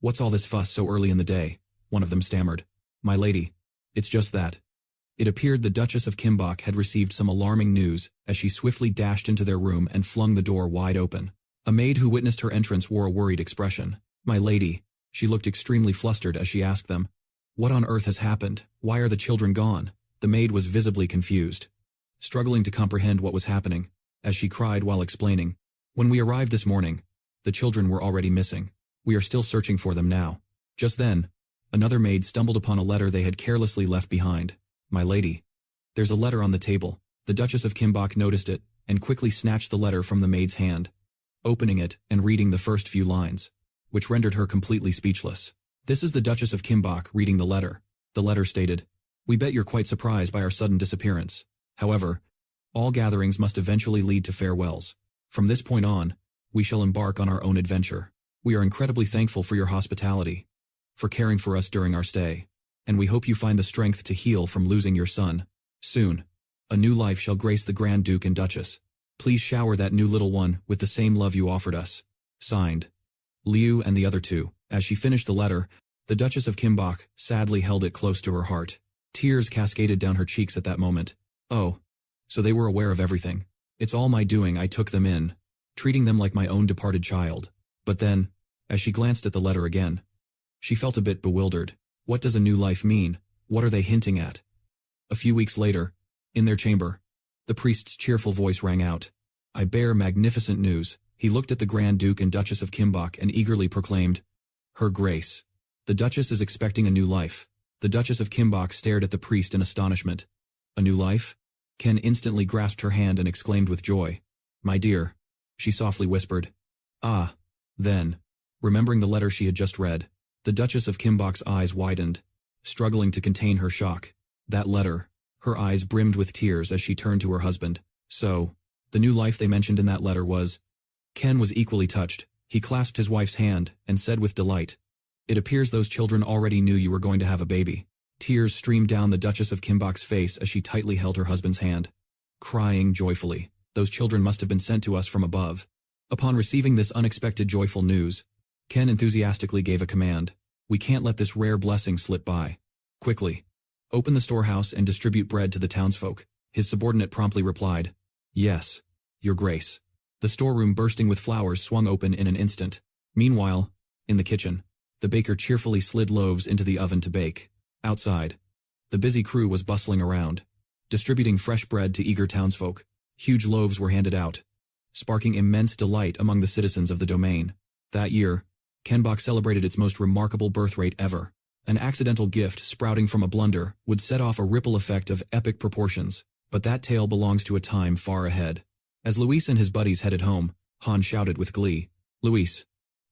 "What's all this fuss so early in the day?" one of them stammered. "My lady, it's just that." It appeared the Duchess of Kimbok had received some alarming news as she swiftly dashed into their room and flung the door wide open. A maid who witnessed her entrance wore a worried expression. "My lady," she looked extremely flustered as she asked them, "What on earth has happened? Why are the children gone?" The maid was visibly confused, struggling to comprehend what was happening, as she cried while explaining, "When we arrived this morning, the children were already missing. We are still searching for them now." Just then, another maid stumbled upon a letter they had carelessly left behind. "My lady, there's a letter on the table." The Duchess of Kimbok noticed it and quickly snatched the letter from the maid's hand, opening it and reading the first few lines, which rendered her completely speechless. This is the Duchess of Kimbok reading the letter. The letter stated, "We bet you're quite surprised by our sudden disappearance. However, all gatherings must eventually lead to farewells. From this point on, we shall embark on our own adventure. We are incredibly thankful for your hospitality, for caring for us during our stay, and we hope you find the strength to heal from losing your son. Soon, a new life shall grace the Grand Duke and Duchess. Please shower that new little one with the same love you offered us. Signed, Liu and the other two." As she finished the letter, the Duchess of Kimbok sadly held it close to her heart. Tears cascaded down her cheeks at that moment. Oh, so they were aware of everything. "It's all my doing. I took them in, treating them like my own departed child." But then, as she glanced at the letter again, she felt a bit bewildered. What does a new life mean? What are they hinting at? A few weeks later, in their chamber, the priest's cheerful voice rang out. "I bear magnificent news." He looked at the Grand Duke and Duchess of Kimbok and eagerly proclaimed, "Her Grace, the Duchess is expecting a new life." The Duchess of Kimbok stared at the priest in astonishment. "A new life?" Ken instantly grasped her hand and exclaimed with joy. "My dear," she softly whispered. "Ah." Then, remembering the letter she had just read, the Duchess of Kimbok's eyes widened, struggling to contain her shock. That letter, her eyes brimmed with tears as she turned to her husband. So, the new life they mentioned in that letter was... Ken was equally touched. He clasped his wife's hand and said with delight, "It appears those children already knew you were going to have a baby." Tears streamed down the Duchess of Kimbok's face as she tightly held her husband's hand, crying joyfully. Those children must have been sent to us from above. Upon receiving this unexpected joyful news, Ken enthusiastically gave a command. "We can't let this rare blessing slip by. Quickly, open the storehouse and distribute bread to the townsfolk." His subordinate promptly replied, "Yes, Your Grace." The storeroom bursting with flowers swung open in an instant. Meanwhile, in the kitchen, the baker cheerfully slid loaves into the oven to bake. Outside, the busy crew was bustling around, distributing fresh bread to eager townsfolk. Huge loaves were handed out, sparking immense delight among the citizens of the domain. That year, Kenbok celebrated its most remarkable birth rate ever. An accidental gift sprouting from a blunder would set off a ripple effect of epic proportions, but that tale belongs to a time far ahead. As Luis and his buddies headed home, Han shouted with glee, "Luis,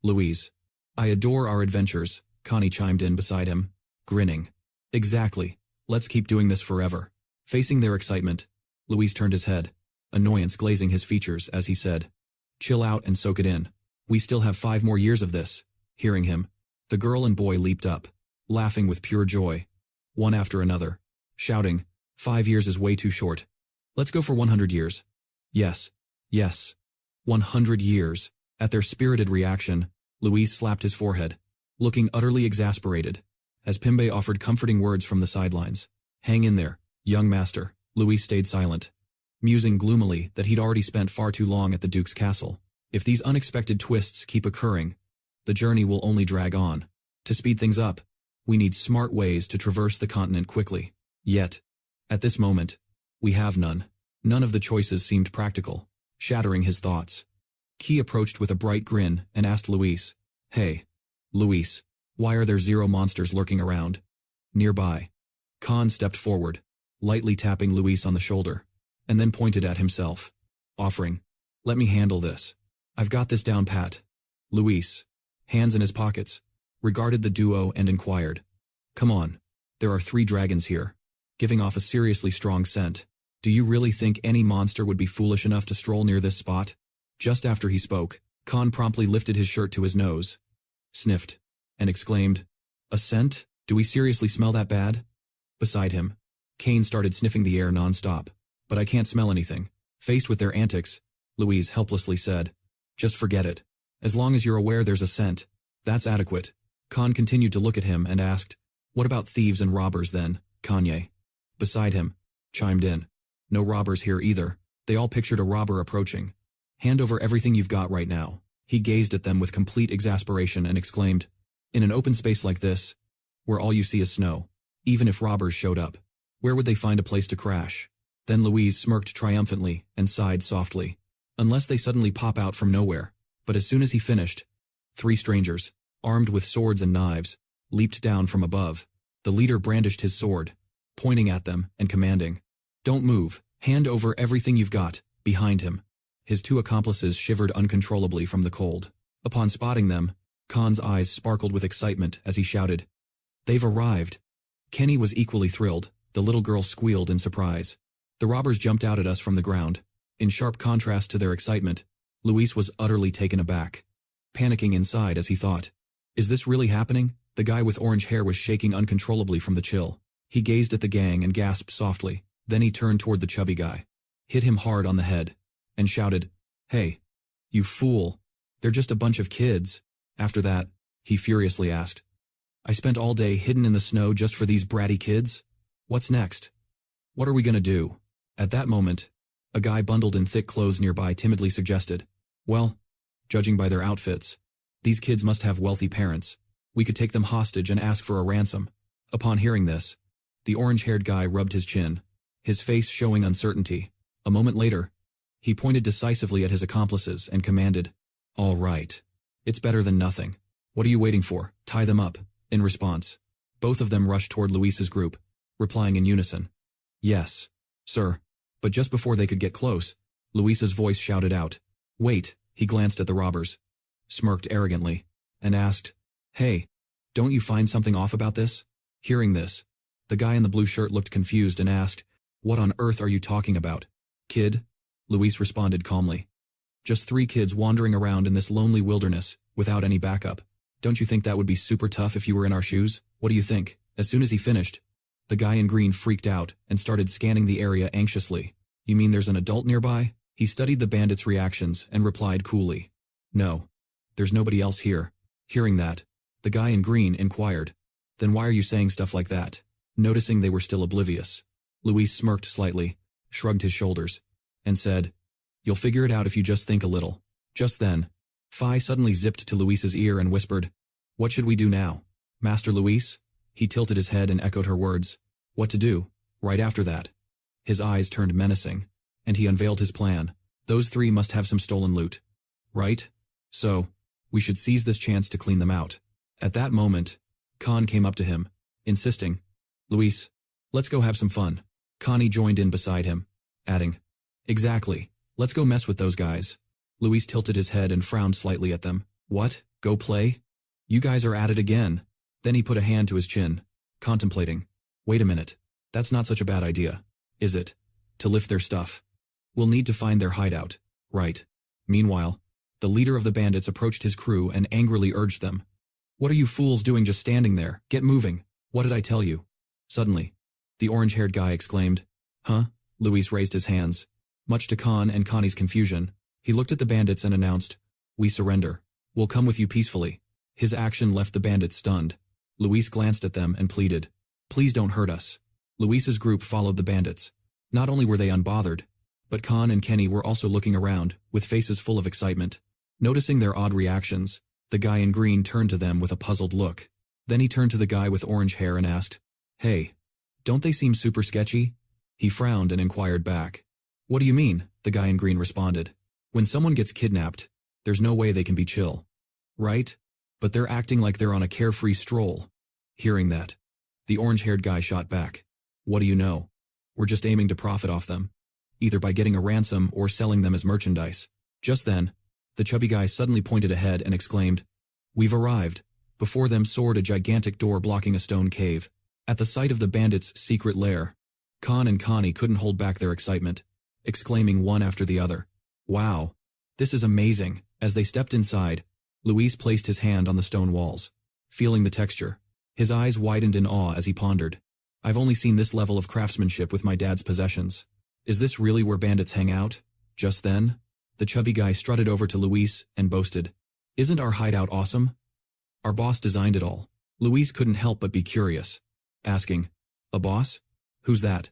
Louise, I adore our adventures," Connie chimed in beside him, grinning. "Exactly. Let's keep doing this forever." Facing their excitement, Luis turned his head, annoyance glazing his features as he said, "Chill out and soak it in. We still have 5 more years of this." Hearing him, The girl and boy leaped up, laughing with pure joy, one after another, shouting, 5 years is way too short. Let's go for 100 years. Yes, yes. 100 years. At their spirited reaction, Luis slapped his forehead, looking utterly exasperated, as Pimbe offered comforting words from the sidelines. Hang in there, young master. Luis stayed silent, musing gloomily that he'd already spent far too long at the Duke's castle. If these unexpected twists keep occurring, the journey will only drag on. To speed things up, we need smart ways to traverse the continent quickly. Yet, at this moment, we have none. None of the choices seemed practical, shattering his thoughts. Key approached with a bright grin and asked Luis, Hey, Luis, why are there 0 monsters lurking around? Nearby. Khan stepped forward, lightly tapping Luis on the shoulder, and then pointed at himself, offering, Let me handle this. I've got this down pat. Luis, hands in his pockets, regarded the duo and inquired, Come on, there are 3 dragons here, giving off a seriously strong scent. Do you really think any monster would be foolish enough to stroll near this spot? Just after he spoke, Khan promptly lifted his shirt to his nose, sniffed, and exclaimed, A scent? Do we seriously smell that bad? Beside him, Kane started sniffing the air non-stop. But I can't smell anything. Faced with their antics, Louise helplessly said, Just forget it. As long as you're aware there's a scent, that's adequate. Khan continued to look at him and asked, What about thieves and robbers then, Kanye? Beside him, chimed in, No robbers here either. They all pictured a robber approaching. Hand over everything you've got right now. He gazed at them with complete exasperation and exclaimed, In an open space like this, where all you see is snow, even if robbers showed up, where would they find a place to crash? Then Louise smirked triumphantly and sighed softly. Unless they suddenly pop out from nowhere. But as soon as he finished, 3 strangers, armed with swords and knives, leaped down from above. The leader brandished his sword, pointing at them and commanding, Don't move, hand over everything you've got. Behind him, his 2 accomplices shivered uncontrollably from the cold. Upon spotting them, Khan's eyes sparkled with excitement as he shouted, They've arrived. Kenny was equally thrilled. The little girl squealed in surprise. The robbers jumped out at us from the ground. In sharp contrast to their excitement, Luis was utterly taken aback, panicking inside as he thought, Is this really happening? The guy with orange hair was shaking uncontrollably from the chill. He gazed at the gang and gasped softly. Then he turned toward the chubby guy, hit him hard on the head, and shouted, Hey, you fool. They're just a bunch of kids. After that, he furiously asked, I spent all day hidden in the snow just for these bratty kids? What's next? What are we gonna do? At that moment, a guy bundled in thick clothes nearby timidly suggested, Well, judging by their outfits, these kids must have wealthy parents. We could take them hostage and ask for a ransom. Upon hearing this, the orange-haired guy rubbed his chin, his face showing uncertainty. A moment later, he pointed decisively at his accomplices and commanded, All right. It's better than nothing. What are you waiting for? Tie them up. In response, both of them rushed toward Luis's group, replying in unison, Yes, sir. But just before they could get close, Luis's voice shouted out, Wait. He glanced at the robbers, smirked arrogantly, and asked, Hey, don't you find something off about this? Hearing this, the guy in the blue shirt looked confused and asked, What on earth are you talking about? Kid? Luis responded calmly. Just 3 kids wandering around in this lonely wilderness, without any backup. Don't you think that would be super tough if you were in our shoes? What do you think? As soon as he finished, the guy in green freaked out and started scanning the area anxiously. You mean there's an adult nearby? He studied the bandits' reactions and replied coolly, No, there's nobody else here. Hearing that, the guy in green inquired, Then why are you saying stuff like that? Noticing they were still oblivious, Luis smirked slightly, shrugged his shoulders, and said, You'll figure it out if you just think a little. Just then, Phi suddenly zipped to Luis's ear and whispered, What should we do now? Master Luis? He tilted his head and echoed her words. What to do? Right after that. His eyes turned menacing, and he unveiled his plan. Those 3 must have some stolen loot. Right? So, we should seize this chance to clean them out. At that moment, Khan came up to him, insisting, Luis, let's go have some fun. Connie joined in beside him, adding, Exactly. Let's go mess with those guys. Luis tilted his head and frowned slightly at them. What? Go play? You guys are at it again. Then he put a hand to his chin, contemplating. Wait a minute. That's not such a bad idea, is it? To lift their stuff. We'll need to find their hideout. Right. Meanwhile, the leader of the bandits approached his crew and angrily urged them. What are you fools doing just standing there? Get moving. What did I tell you? Suddenly, the orange-haired guy exclaimed. Huh? Luis raised his hands. Much to Khan and Connie's confusion, he looked at the bandits and announced, We surrender. We'll come with you peacefully. His action left the bandits stunned. Luis glanced at them and pleaded, Please don't hurt us. Luis's group followed the bandits. Not only were they unbothered, but Khan and Kenny were also looking around, with faces full of excitement. Noticing their odd reactions, the guy in green turned to them with a puzzled look. Then he turned to the guy with orange hair and asked, Hey, don't they seem super sketchy? He frowned and inquired back. What do you mean? The guy in green responded. When someone gets kidnapped, there's no way they can be chill. Right? But they're acting like they're on a carefree stroll. Hearing that, the orange-haired guy shot back. What do you know? We're just aiming to profit off them, either by getting a ransom or selling them as merchandise. Just then, the chubby guy suddenly pointed ahead and exclaimed, We've arrived. Before them soared a gigantic door blocking a stone cave. At the sight of the bandits' secret lair, Khan and Connie couldn't hold back their excitement, exclaiming one after the other, Wow, this is amazing. As they stepped inside, Luis placed his hand on the stone walls. Feeling the texture, his eyes widened in awe as he pondered. I've only seen this level of craftsmanship with my dad's possessions. Is this really where bandits hang out? Just then, the chubby guy strutted over to Luis and boasted, Isn't our hideout awesome? Our boss designed it all. Luis couldn't help but be curious, asking, A boss? Who's that?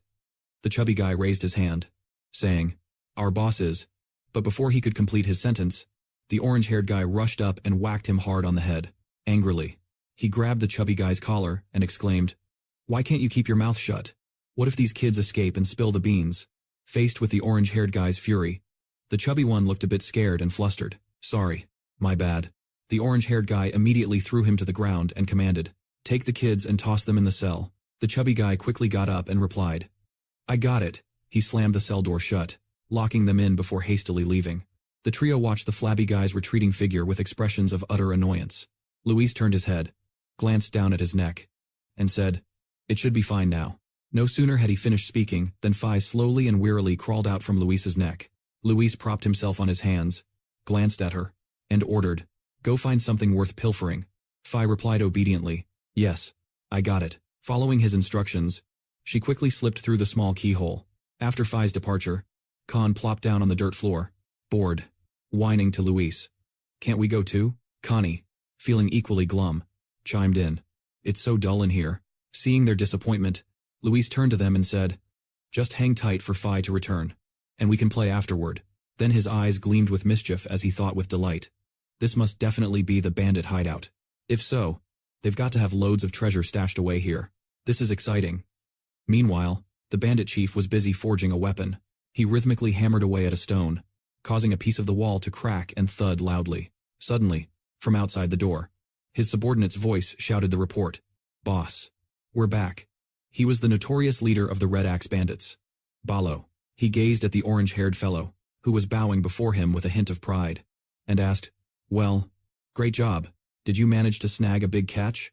The chubby guy raised his hand, saying, Our boss is. But before he could complete his sentence, the orange-haired guy rushed up and whacked him hard on the head. Angrily, he grabbed the chubby guy's collar and exclaimed, Why can't you keep your mouth shut? What if these kids escape and spill the beans? Faced with the orange-haired guy's fury, the chubby one looked a bit scared and flustered. Sorry, my bad. The orange-haired guy immediately threw him to the ground and commanded, Take the kids and toss them in the cell. The chubby guy quickly got up and replied, I got it. He slammed the cell door shut, locking them in before hastily leaving. The trio watched the flabby guy's retreating figure with expressions of utter annoyance. Luis turned his head, glanced down at his neck, and said, It should be fine now. No sooner had he finished speaking than Phi slowly and wearily crawled out from Luis's neck. Luis propped himself on his hands, glanced at her, and ordered, Go find something worth pilfering. Phi replied obediently, Yes, I got it. Following his instructions, she quickly slipped through the small keyhole. After Phi's departure, Khan plopped down on the dirt floor, bored, whining to Luis. Can't we go too? Connie, feeling equally glum, chimed in. It's so dull in here. Seeing their disappointment, Luis turned to them and said, Just hang tight for Phi to return, and we can play afterward. Then his eyes gleamed with mischief as he thought with delight. This must definitely be the bandit hideout. If so, they've got to have loads of treasure stashed away here. This is exciting. Meanwhile, the bandit chief was busy forging a weapon. He rhythmically hammered away at a stone, causing a piece of the wall to crack and thud loudly. Suddenly, from outside the door, his subordinate's voice shouted the report. Boss, we're back. He was the notorious leader of the Red Axe bandits, Balo. He gazed at the orange-haired fellow, who was bowing before him with a hint of pride, and asked, Well, great job. Did you manage to snag a big catch?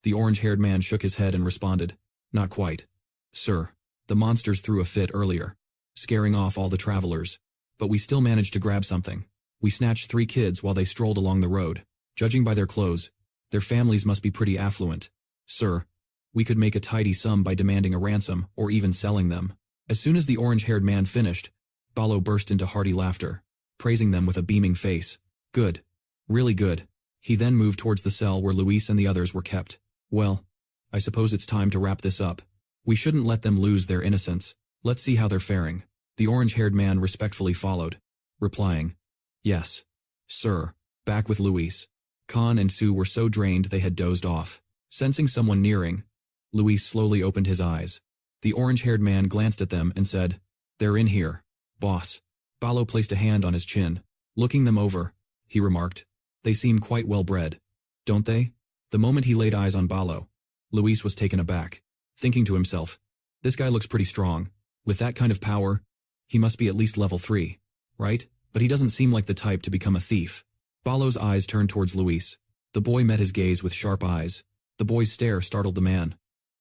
The orange-haired man shook his head and responded, Not quite. Sir, the monsters threw a fit earlier, scaring off all the travelers, but we still managed to grab something. We snatched 3 kids while they strolled along the road. Judging by their clothes, their families must be pretty affluent. Sir, we could make a tidy sum by demanding a ransom or even selling them. As soon as the orange-haired man finished, Balo burst into hearty laughter, praising them with a beaming face. Good. Really good. He then moved towards the cell where Luis and the others were kept. Well, I suppose it's time to wrap this up. We shouldn't let them lose their innocence. Let's see how they're faring. The orange-haired man respectfully followed, replying, Yes, sir. Back with Luis. Khan and Sue were so drained they had dozed off. Sensing someone nearing, Luis slowly opened his eyes. The orange-haired man glanced at them and said, They're in here, boss. Balo placed a hand on his chin. Looking them over, he remarked, They seem quite well-bred, don't they? The moment he laid eyes on Balo, Luis was taken aback, thinking to himself, This guy looks pretty strong. With that kind of power, he must be at least level 3, right? But he doesn't seem like the type to become a thief. Balo's eyes turned towards Luis. The boy met his gaze with sharp eyes. The boy's stare startled the man,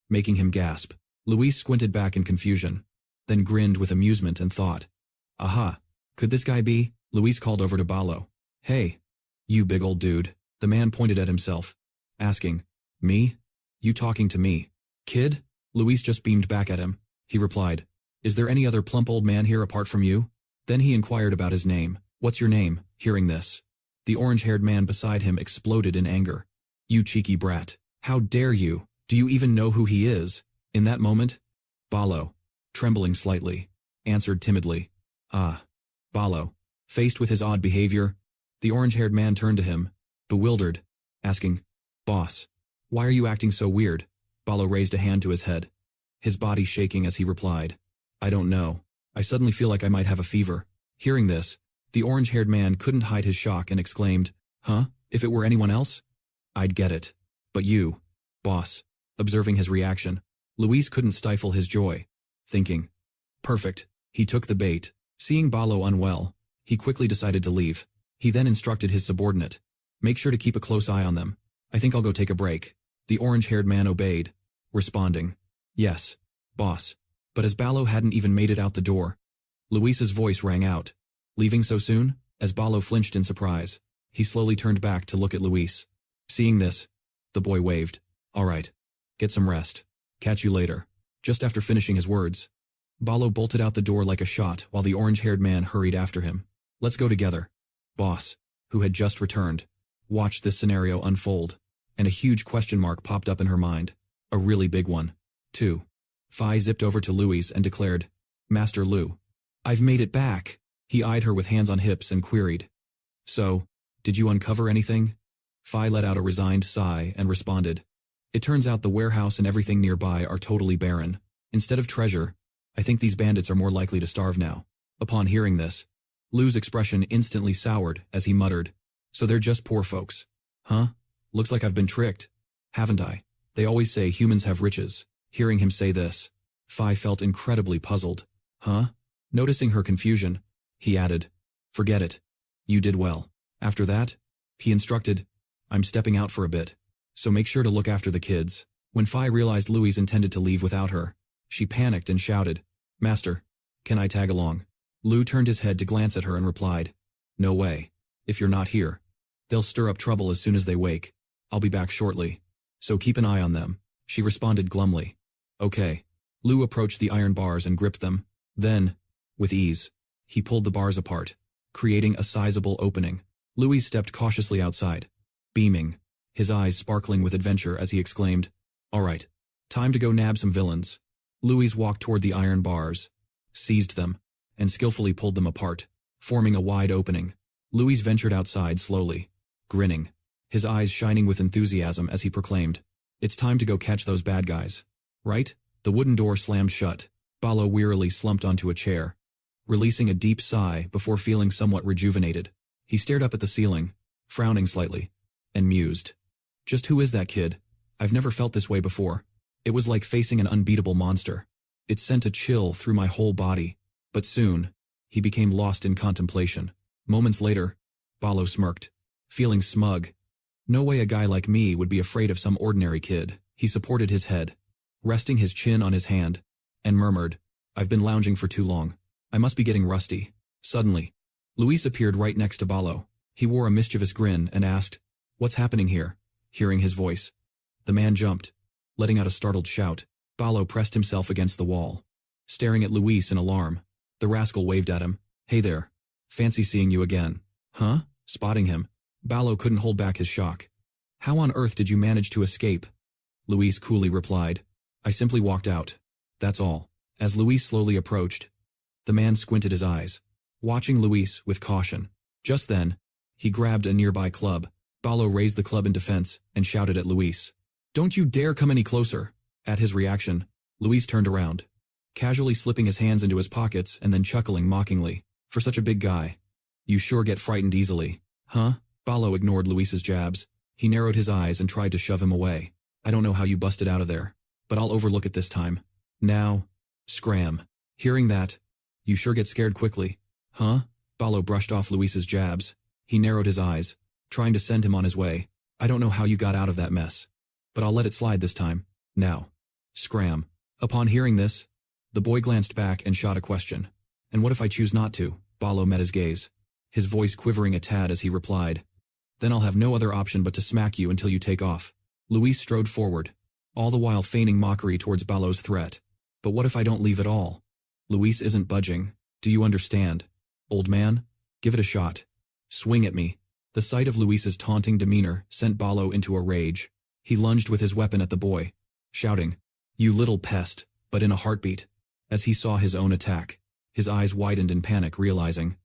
making him gasp. Luis squinted back in confusion, then grinned with amusement and thought, Aha, could this guy be? Luis called over to Balo. Hey, you big old dude. The man pointed at himself. asking, "Me? You talking to me? Kid?" Luis just beamed back at him. He replied, "Is there any other plump old man here apart from you?" Then he inquired about his name. "What's your name?" Hearing this, the orange-haired man beside him exploded in anger. "You cheeky brat. How dare you? Do you even know who he is?" In that moment, Balo, trembling slightly, answered timidly, "Ah." Balo, faced with his odd behavior, the orange-haired man turned to him, bewildered, asking, "Boss, why are you acting so weird?" Balo raised a hand to his head, his body shaking as he replied, "I don't know. I suddenly feel like I might have a fever." Hearing this, the orange-haired man couldn't hide his shock and exclaimed, "Huh? If it were anyone else? I'd get it. But you, boss." Observing his reaction, Luis couldn't stifle his joy, thinking, "Perfect." He took the bait. Seeing Balo unwell, he quickly decided to leave. He then instructed his subordinate, "Make sure to keep a close eye on them. I think I'll go take a break." The orange-haired man obeyed, responding, "Yes, boss." But as Balo hadn't even made it out the door, Luis's voice rang out, "Leaving so soon?" As Balo flinched in surprise, he slowly turned back to look at Luis. Seeing this, the boy waved, "All right, get some rest. Catch you later." Just after finishing his words, Balo bolted out the door like a shot while the orange-haired man hurried after him. "Let's go together." Boss, who had just returned, watched this scenario unfold, and a huge question mark popped up in her mind. A really big one, too. Phi zipped over to Luis and declared, "Master Lu, I've made it back." He eyed her with hands on hips and queried, "So, did you uncover anything?" Phi let out a resigned sigh and responded, "It turns out the warehouse and everything nearby are totally barren. Instead of treasure, I think these bandits are more likely to starve now." Upon hearing this, Lu's expression instantly soured as he muttered, "So they're just poor folks. Huh? Looks like I've been tricked. Haven't I? They always say humans have riches." Hearing him say this, Phi felt incredibly puzzled. "Huh?" Noticing her confusion, he added, "Forget it. You did well." After that, he instructed, "I'm stepping out for a bit, so make sure to look after the kids." When Phi realized Luis intended to leave without her, she panicked and shouted, "Master, can I tag along?" Lu turned his head to glance at her and replied, "No way. If you're not here, they'll stir up trouble as soon as they wake. I'll be back shortly, so keep an eye on them." She responded glumly, "Okay." Lu approached the iron bars and gripped them. Then, with ease, he pulled the bars apart, creating a sizable opening. Luis stepped cautiously outside, beaming, his eyes sparkling with adventure as he exclaimed, "All right, time to go nab some villains." Luis walked toward the iron bars, seized them, and skillfully pulled them apart, forming a wide opening. Luis ventured outside slowly, grinning, his eyes shining with enthusiasm as he proclaimed, "It's time to go catch those bad guys." Right? The wooden door slammed shut. Balo wearily slumped onto a chair, releasing a deep sigh before feeling somewhat rejuvenated. He stared up at the ceiling, frowning slightly, and mused, "Just who is that kid? I've never felt this way before." It was like facing an unbeatable monster. It sent a chill through my whole body. But soon, he became lost in contemplation. Moments later, Balo smirked, feeling smug. No way a guy like me would be afraid of some ordinary kid. He supported his head, resting his chin on his hand, and murmured, "I've been lounging for too long. I must be getting rusty." Suddenly, Luis appeared right next to Balo. He wore a mischievous grin and asked, "What's happening here?" Hearing his voice, the man jumped, letting out a startled shout. Balo pressed himself against the wall, staring at Luis in alarm. The rascal waved at him. "Hey there. Fancy seeing you again." "Huh?" Spotting him, Balo couldn't hold back his shock. "How on earth did you manage to escape?" Luis coolly replied, "I simply walked out. That's all." As Luis slowly approached, the man squinted his eyes, watching Luis with caution. Just then, he grabbed a nearby club. Balo raised the club in defense and shouted at Luis, "Don't you dare come any closer." At his reaction, Luis turned around, casually slipping his hands into his pockets and then chuckling mockingly. "For such a big guy, you sure get frightened easily." "Huh?" Balo ignored Luis's jabs. He narrowed his eyes and tried to shove him away. "I don't know how you busted out of there, but I'll overlook it this time. Now, scram." Hearing that, "You sure get scared quickly." "Huh?" Balo brushed off Luis's jabs. He narrowed his eyes, trying to send him on his way. "I don't know how you got out of that mess, but I'll let it slide this time. Now, scram." Upon hearing this, the boy glanced back and shot a question. "And what if I choose not to?" Balo met his gaze, his voice quivering a tad as he replied, "Then I'll have no other option but to smack you until you take off." Luis strode forward, all the while feigning mockery towards Ballo's threat. But what if I don't leave at all? Luis isn't budging. Do you understand? Old man, give it a shot. Swing at me. The sight of Luis's taunting demeanor sent Ballo into a rage. He lunged with his weapon at the boy, shouting, "You little pest," but in a heartbeat. As he saw his own attack, his eyes widened in panic, realizing,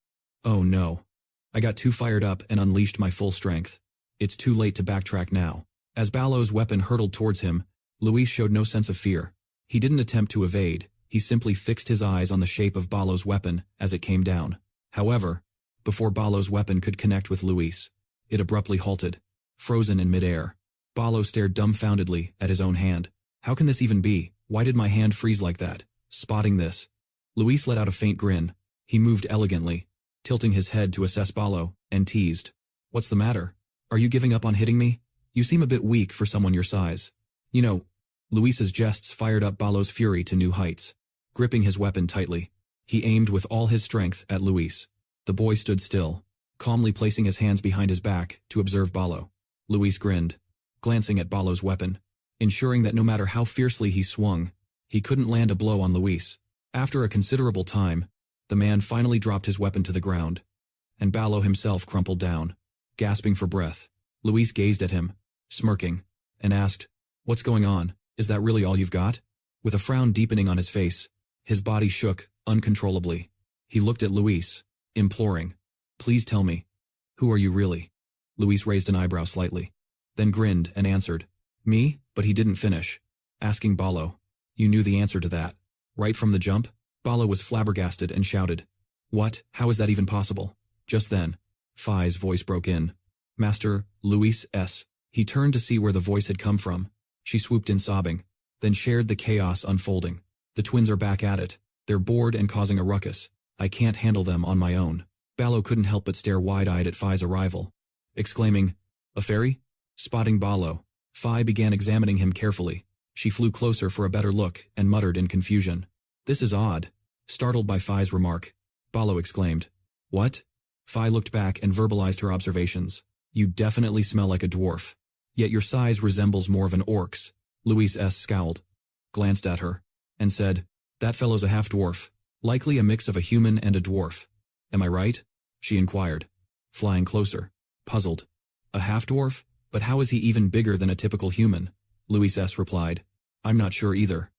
"Oh no. I got too fired up and unleashed my full strength. It's too late to backtrack now." As Ballo's weapon hurtled towards him, Luis showed no sense of fear. He didn't attempt to evade, he simply fixed his eyes on the shape of Ballo's weapon as it came down. However, before Ballo's weapon could connect with Luis, it abruptly halted, frozen in midair. Ballo stared dumbfoundedly at his own hand. How can this even be? Why did my hand freeze like that? Spotting this, Luis let out a faint grin. He moved elegantly, tilting his head to assess Ballo, and teased, "What's the matter? Are you giving up on hitting me? You seem a bit weak for someone your size." You know, Luis's jests fired up Ballo's fury to new heights. Gripping his weapon tightly, he aimed with all his strength at Luis. The boy stood still, calmly placing his hands behind his back to observe Ballo. Luis grinned, glancing at Ballo's weapon, ensuring that no matter how fiercely he swung, he couldn't land a blow on Luis. After a considerable time, the man finally dropped his weapon to the ground, and Ballo himself crumpled down, gasping for breath. Luis gazed at him, smirking, and asked, "What's going on? Is that really all you've got?" With a frown deepening on his face, his body shook uncontrollably. He looked at Luis, imploring, "Please tell me, who are you really?" Luis raised an eyebrow slightly, then grinned and answered, "Me?" But he didn't finish, asking Ballo, "You knew the answer to that, right from the jump?" Ballo was flabbergasted and shouted, "What? How is that even possible?" Just then, Phi's voice broke in. "Master, Luis S." He turned to see where the voice had come from. She swooped in sobbing, then shared the chaos unfolding. "The twins are back at it. They're bored and causing a ruckus. I can't handle them on my own." Ballo couldn't help but stare wide-eyed at Phi's arrival, exclaiming, "A fairy?" Spotting Ballo, Phi began examining him carefully. She flew closer for a better look and muttered in confusion, "This is odd." Startled by Phi's remark, Ballo exclaimed, "What?" Phi looked back and verbalized her observations. "You definitely smell like a dwarf. Yet your size resembles more of an orc's." Luis S. scowled, glanced at her, and said, "That fellow's a half-dwarf, likely a mix of a human and a dwarf. Am I right?" she inquired, flying closer, puzzled. "A half-dwarf? But how is he even bigger than a typical human?" Luis S. replied, "I'm not sure either.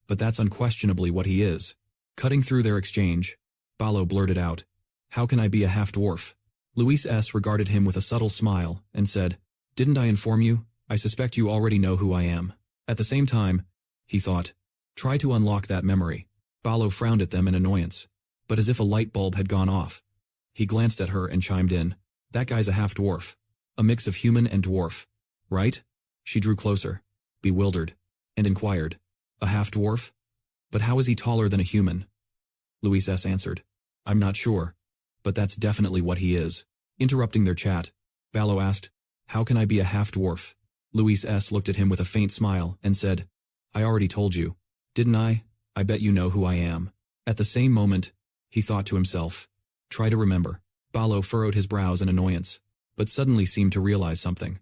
But that's unquestionably what he is." Cutting through their exchange, Ballo blurted out, "How can I be a half-dwarf?" Luis S. regarded him with a subtle smile and said, "Didn't I inform you? I suspect you already know who I am." At the same time, he thought, "Try to unlock that memory." Ballo frowned at them in annoyance, but as if a light bulb had gone off. He glanced at her and chimed in, "That guy's a half-dwarf. A mix of human and dwarf. Right?" She drew closer, bewildered, and inquired, "A half-dwarf? But how is he taller than a human?" Luis S. answered, "I'm not sure, but that's definitely what he is." Interrupting their chat, Ballo asked, "How can I be a half-dwarf?" Luis S. looked at him with a faint smile and said, "I already told you. Didn't I? I bet you know who I am." At the same moment, he thought to himself, "Try to remember." Ballo furrowed his brows in annoyance, but suddenly seemed to realize something.